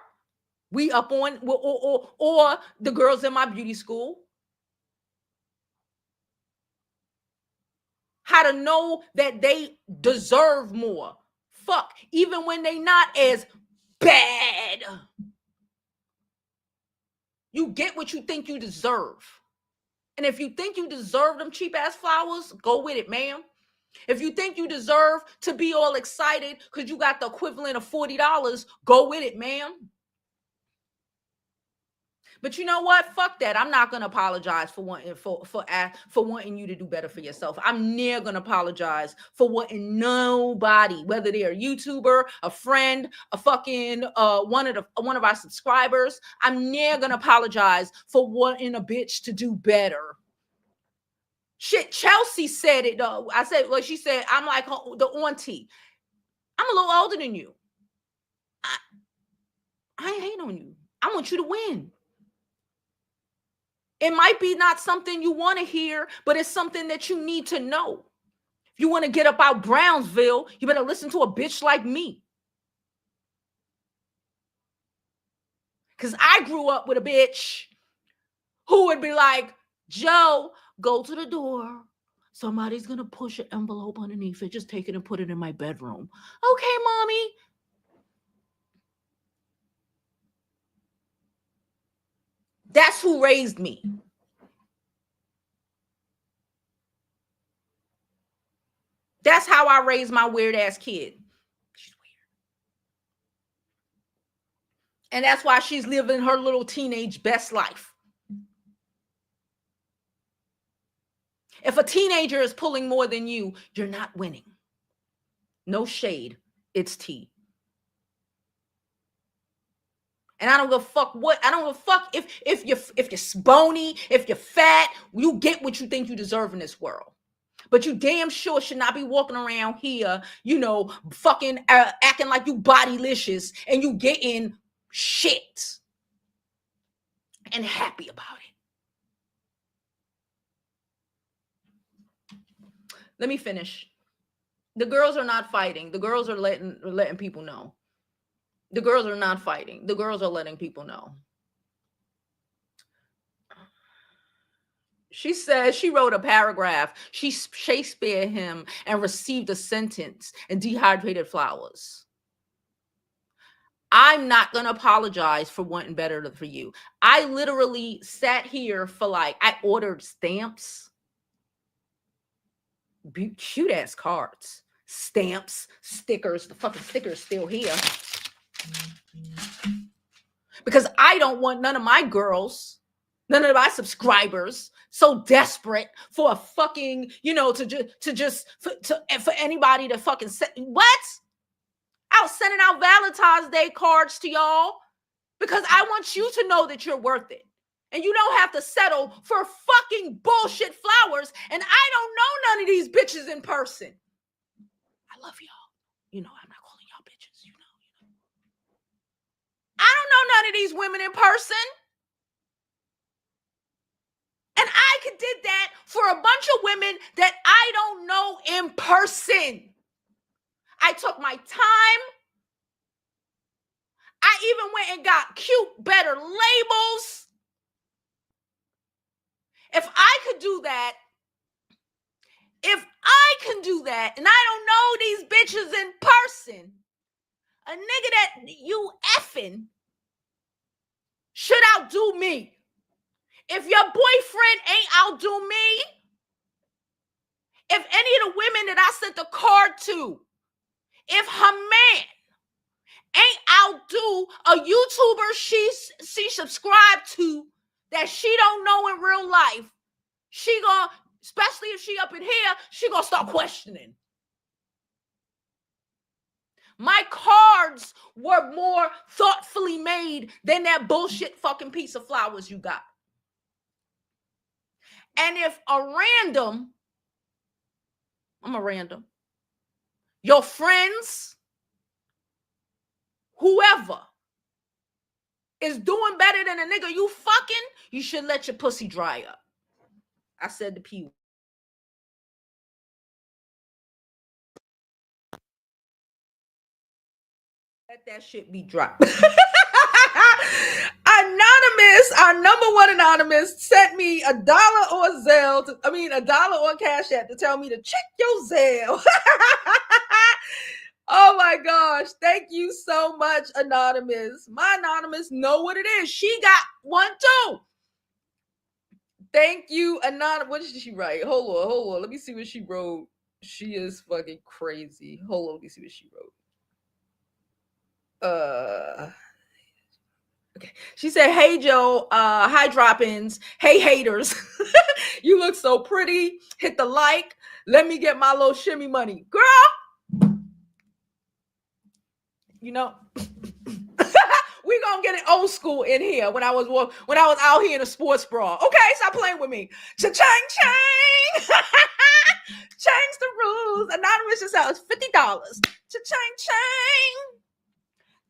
we up on or the girls in my beauty school, how to know that they deserve more. Fuck, even when they not as bad. You get what you think you deserve. And if you think you deserve them cheap ass flowers, go with it, ma'am. If you think you deserve to be all excited because you got the equivalent of $40, go with it, ma'am. But you know what? Fuck that. I'm not gonna apologize for wanting you to do better for yourself. I'm never gonna apologize for wanting nobody, whether they're a YouTuber, a friend, a fucking one of our subscribers. I'm never gonna apologize for wanting a bitch to do better. Shit, Chelsea said it though. I said, well, she said, I'm like the auntie. I'm a little older than you. I ain't hate on you. I want you to win. It might be not something you want to hear, but it's something that you need to know. If you want to get up out Brownsville, you better listen to a bitch like me. Because I grew up with a bitch who would be like, Joe, go to the door. Somebody's going to push an envelope underneath it. Just take it and put it in my bedroom. Okay, mommy. That's who raised me. That's how I raised my weird ass kid. She's weird. And that's why she's living her little teenage best life. If a teenager is pulling more than you, you're not winning. No shade. It's tea. And I don't give a fuck what. I don't give a fuck if you're bony, if you're fat. You get what you think you deserve in this world. But you damn sure should not be walking around here, fucking acting like you bodylicious and you getting shit and happy about it. Let me finish. The girls are not fighting. The girls are letting people know. The girls are not fighting. The girls are letting people know. She says she wrote a paragraph. She Shakespeare him and received a sentence and dehydrated flowers. I'm not going to apologize for wanting better for you. I literally sat here for I ordered stamps. Cute ass cards. Stamps, stickers. The fucking sticker's still here. Because I don't want none of my girls, none of my subscribers so desperate for a fucking, for anybody to fucking say, what? I was sending out Valentine's Day cards to y'all because I want you to know that you're worth it. And you don't have to settle for fucking bullshit flowers. And I don't know none of these bitches in person. I love y'all. I'm not calling y'all bitches, I don't know none of these women in person. And I did that for a bunch of women that I don't know in person. I took my time. I even went and got cute, better labels. If I could do that, and I don't know these bitches in person, a nigga that you effing should outdo me. If your boyfriend ain't outdo me, if any of the women that I sent the card to, if her man ain't outdo a YouTuber she subscribed to that she don't know in real life, she gonna, especially if she up in here, she gonna start questioning. My cards were more thoughtfully made than that bullshit fucking piece of flowers you got. And if I'm a random, your friends, whoever is doing better than a nigga you fucking, you should let your pussy dry up. I said the P. Let that shit be dry. Anonymous, our number one anonymous, sent me $1 or $1 or Cash App to tell me to check your Zelle. Oh my gosh. Thank you so much, Anonymous. My Anonymous know what it is. She got one too. Thank you, Anonymous. What did she write? Hold on. Let me see what she wrote. She is fucking crazy. Hold on, let me see what she wrote. Okay. She said, hey, Joe, hi, drop-ins. Hey, haters. You look so pretty. Hit the like. Let me get my little shimmy money. Girl. We gonna get it old school in here when I was out here in a sports bra. Okay, stop playing with me. Cha-chang, chang. Change the rules. Anonymous just out $50. Cha-chang, chang.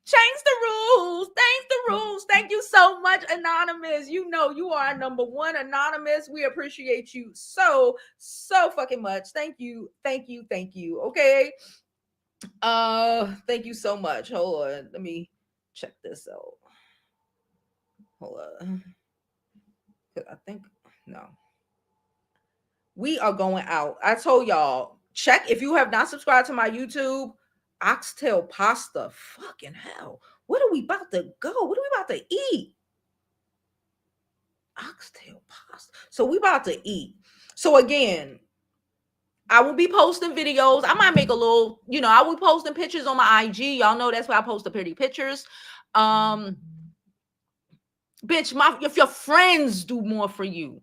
Change the rules. Change the rules. Thank you so much, Anonymous. You know you are number one, Anonymous. We appreciate you so fucking much. Thank you. Thank you. Thank you. Okay. Thank you so much. Hold on. Let me check this out. Hold on. I think no. We are going out. I told y'all, check if you have not subscribed to my YouTube. Oxtail pasta. Fucking hell. Where are we about to go? What are we about to eat? Oxtail pasta. So we about to eat. So again, I will be posting videos. I might make a little, I will be posting pictures on my IG. Y'all know that's why I post the pretty pictures. Bitch, if your friends do more for you,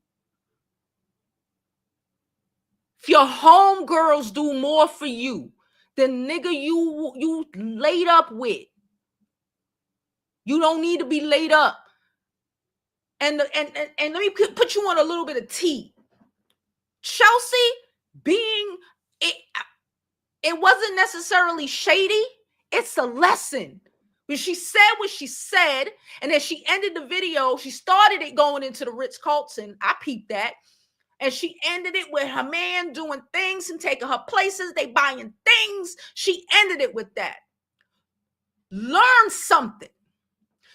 if your homegirls do more for you, the nigga you laid up with, you don't need to be laid up. And let me put you on a little bit of tea. Chelsea being it wasn't necessarily shady. It's a lesson. When she said what she said, and then she ended the video, she started it going into the Ritz-Carlton. I peeped that. And she ended it with her man doing things and taking her places. They buying things. She ended it with that. Learn something.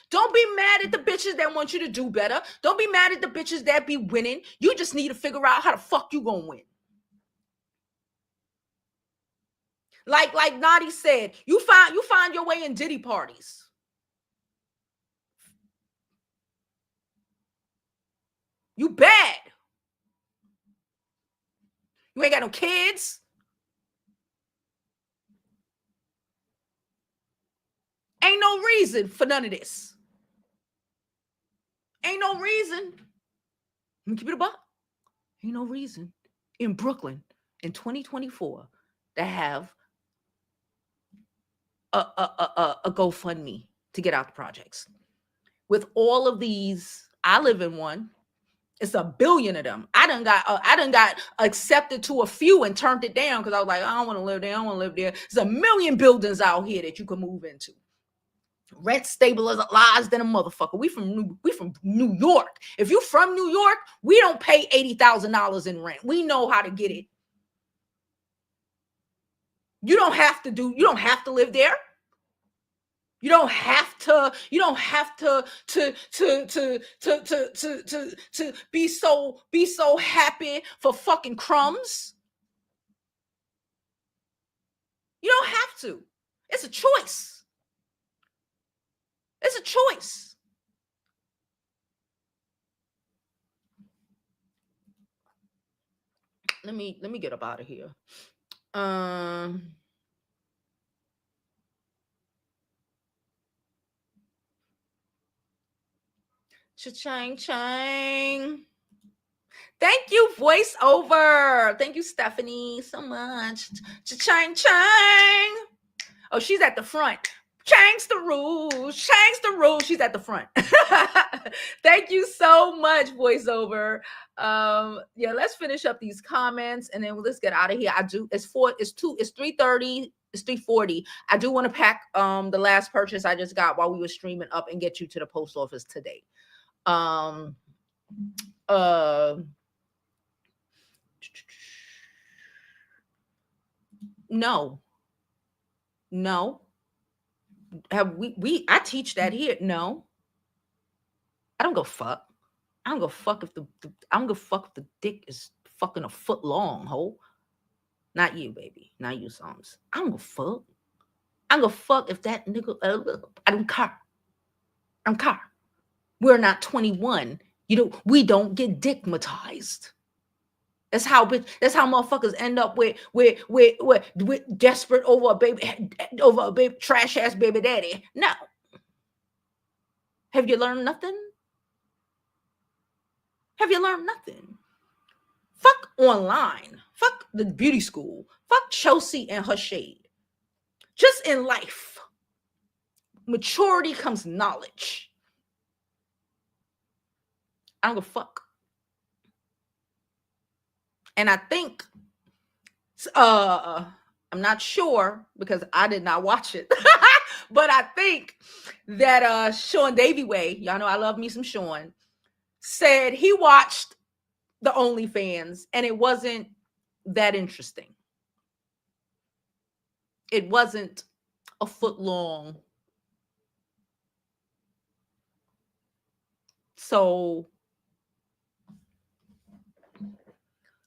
Don't be mad at the bitches that want you to do better. Don't be mad at the bitches that be winning. You just need to figure out how the fuck you gonna win. Like Nadi said, you find your way in Diddy parties. You bad. You ain't got no kids. Ain't no reason for none of this. Ain't no reason. Let me keep it a buck. Ain't no reason in Brooklyn in 2024 to have a GoFundMe to get out the projects. With all of these, I live in one. It's a billion of them. I done got accepted to a few and turned it down because I was like, I don't want to live there. I don't want to live there. There's a million buildings out here that you can move into. Rent stabilized than a motherfucker. We from New York. If you from New York, we don't pay $80,000 in rent. We know how to get it. You don't have to live there. You don't have to be so happy for fucking crumbs. You don't have to. It's a choice. It's a choice. Let me get up out of here. Cha-chang chang. Thank you, voiceover. Thank you, Stephanie, so much. Cha-chang chang. Oh, she's at the front. Change the rules. Change the rules. She's at the front. Thank you so much, voiceover. Yeah, let's finish up these comments and then let's get out of here. It's 3:30. It's 3:40. I do want to pack the last purchase I just got while we were streaming up and get you to the post office today. No. Have I teach that here? No. I don't go fuck. I don't go fuck if I don't go fuck if the dick is fucking a foot long, ho. Not you, baby. Not you, Psalms. I don't go fuck. I don't go fuck if that nigga. I don't care. I don't care. We're not 21. We don't get dickmatized. That's how motherfuckers end up with desperate over a baby trash ass baby daddy. No. Have you learned nothing? Have you learned nothing? Fuck online. Fuck the beauty school. Fuck Chelsea and her shade. Just in life, maturity comes knowledge. I don't give a fuck. And I think, I'm not sure because I did not watch it, But I think that Sean Davy Way, y'all know I love me some Sean, said he watched the OnlyFans and it wasn't that interesting. It wasn't a foot long. So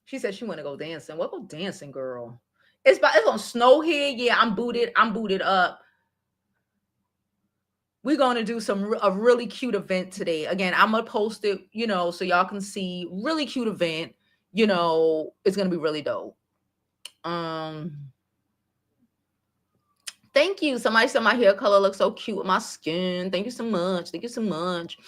she said she want to go dancing. Well, go dancing, girl. It's gonna snow here. Yeah, I'm booted up. We're gonna do a really cute event today. Again, I'm gonna post it, so y'all can see. Really cute event. It's gonna be really dope. Thank you. Somebody said my hair color looks so cute with my skin. Thank you so much. Thank you so much.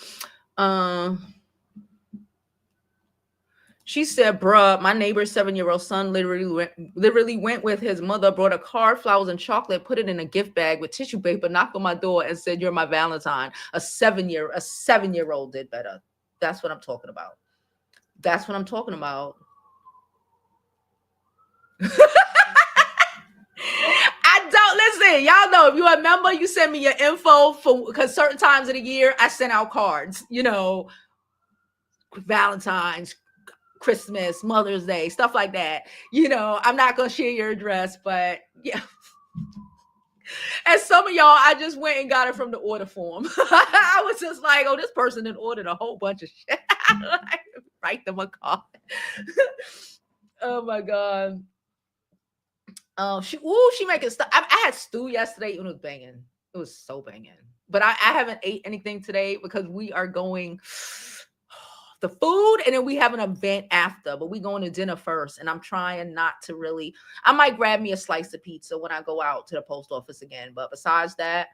She said, bruh, my neighbor's 7-year-old son literally went with his mother, brought a card, flowers, and chocolate, put it in a gift bag with tissue paper, knocked on my door, and said, "You're my Valentine." A 7-year-old did better. That's what I'm talking about. That's what I'm talking about. I don't listen. Y'all know, if you're a member, you send me your info because certain times of the year I send out cards, Valentine's, Christmas, Mother's Day, stuff like that. I'm not gonna share your address, but yeah. And some of y'all, I just went and got it from the order form. I was just like, oh, this person had ordered a whole bunch of shit. Write them a card. Oh my God. She making stuff. I had stew yesterday and it was banging. It was so banging. But I haven't ate anything today because we are going the food and then we have an event after, but we going to dinner first. And I'm trying not to really, I might grab me a slice of pizza when I go out to the post office again. But besides that,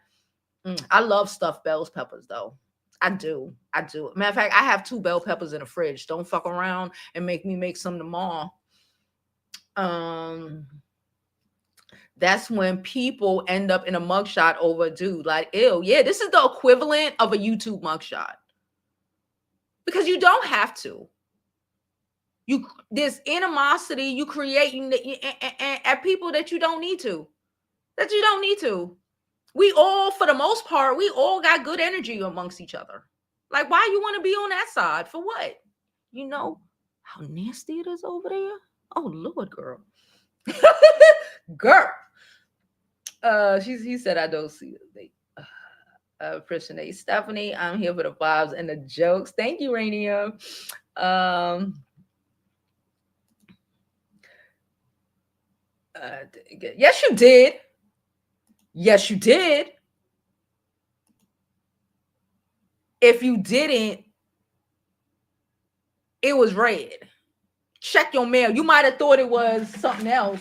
I love stuffed bell peppers though. I do. Matter of fact, I have 2 bell peppers in the fridge. Don't fuck around and make me make some tomorrow. That's when people end up in a mugshot over a dude. Like, ew, yeah, this is the equivalent of a YouTube mugshot. Because you don't have to. There's animosity you creating at people that you don't need to. We all, for the most part, we all got good energy amongst each other. Like, why you want to be on that side? For what? You know how nasty it is over there? Oh, Lord, girl. Girl. He said, I don't see it. Appreciate Stephanie. I'm here for the vibes and the jokes. Thank you, Rainier. Yes, you did. Yes, you did. If you didn't, it was red. Check your mail. You might have thought it was something else.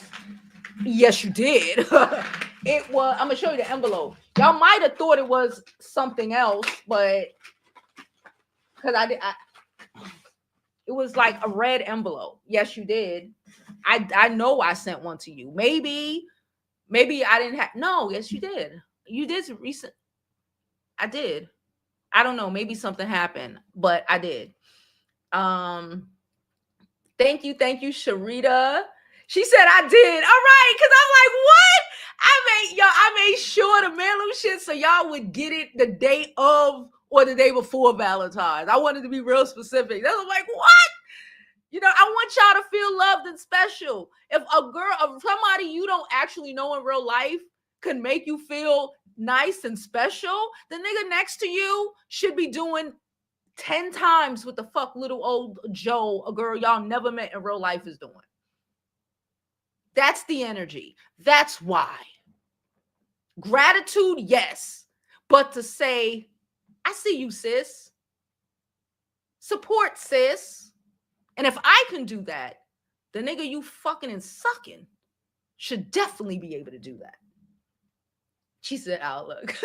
Yes, you did. It was. I'm gonna show you the envelope. Y'all might have thought it was something else, but because it was like a red envelope. Yes, you did. I know I sent one to you. Maybe I didn't have. No, yes, you did. You did recent. I did. I don't know. Maybe something happened, but I did. Thank you, Sharita. She said I did. All right, because I'm like, what? I made sure to mail them shit so y'all would get it the day of or the day before Valentine's. I wanted to be real specific. I'm like, what? I want y'all to feel loved and special. If somebody you don't actually know in real life can make you feel nice and special, the nigga next to you should be doing 10 times what the fuck little old Joe, a girl y'all never met in real life, is doing. That's the energy. That's why. Gratitude, yes. But to say, I see you, sis. Support, sis. And if I can do that, the nigga you fucking and sucking should definitely be able to do that. She said, outlook. She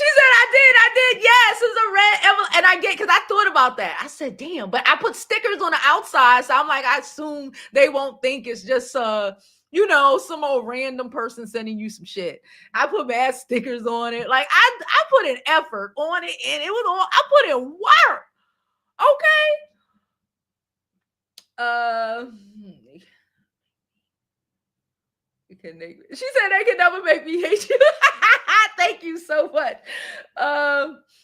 said, I did. Yes, it's a red envelope. And I get, because I thought about that. I said, damn, but I put stickers on the outside. So I'm like, I assume they won't think it's just, some old random person sending you some shit. I put mad stickers on it. Like, I put an effort on it, and it was all, I put in work. Okay. She said they can never make me hate you. Thank you so much.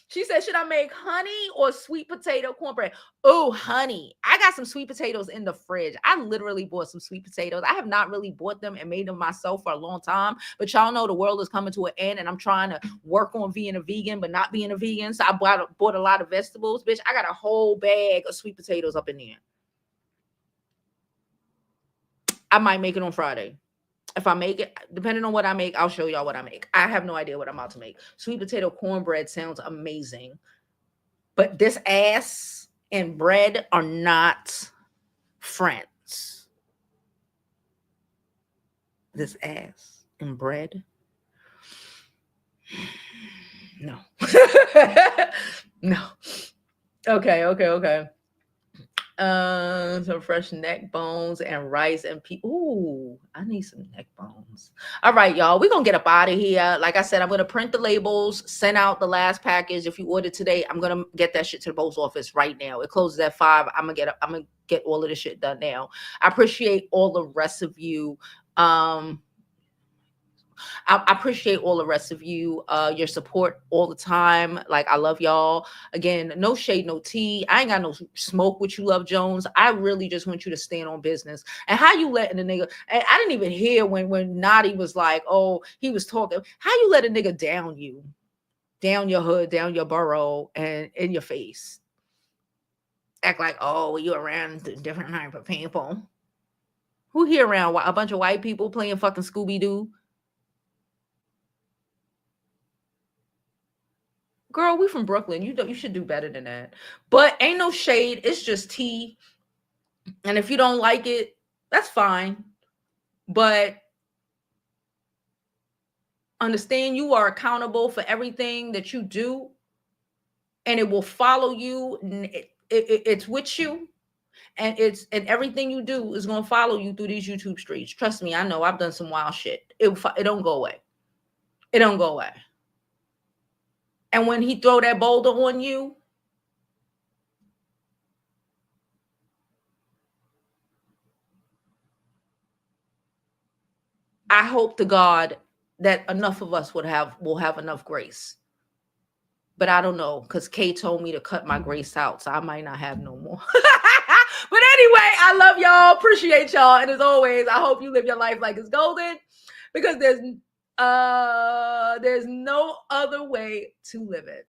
She said, should I make honey or sweet potato cornbread? Oh, honey. I got some sweet potatoes in the fridge. I literally bought some sweet potatoes. I have not really bought them and made them myself for a long time, but y'all know the world is coming to an end and I'm trying to work on being a vegan, but not being a vegan. So I bought a lot of vegetables. Bitch, I got a whole bag of sweet potatoes up in there. I might make it on Friday. If I make it, depending on what I make, I'll show y'all what I make. I have no idea what I'm about to make. Sweet potato cornbread sounds amazing. But this ass and bread are not friends. This ass and bread? No. No. Okay. Some fresh neck bones and rice and ooh, I need some neck bones. All right, y'all, we're gonna get up out of here. Like I said, I'm gonna print the labels, send out the last package. If you order today, I'm gonna get that shit to the post office right now. It closes at 5. I'm gonna get all of the shit done now. I appreciate all the rest of you. I appreciate all the rest of you, your support all the time. Like, I love y'all. Again, no shade, no tea. I ain't got no smoke with you, Love Jones. I really just want you to stand on business. And how you letting the nigga, and I didn't even hear when Nadi was like, oh, he was talking. How you let a nigga down you, down your hood, down your borough, and in your face? Act like, oh, you around different type of people. Who here around a bunch of white people playing fucking Scooby-Doo? Girl, we from Brooklyn. You should do better than that. But ain't no shade. It's just tea. And if you don't like it, that's fine. But understand you are accountable for everything that you do. And it will follow you. It's with you. And everything you do is going to follow you through these YouTube streets. Trust me, I know. I've done some wild shit. It don't go away. It don't go away. And when he throw that boulder on you, I hope to God that enough of us will have enough grace. But I don't know, because Kay told me to cut my grace out, so I might not have no more. But anyway, I love y'all. Appreciate y'all. And as always, I hope you live your life like it's golden, because there's no other way to live it.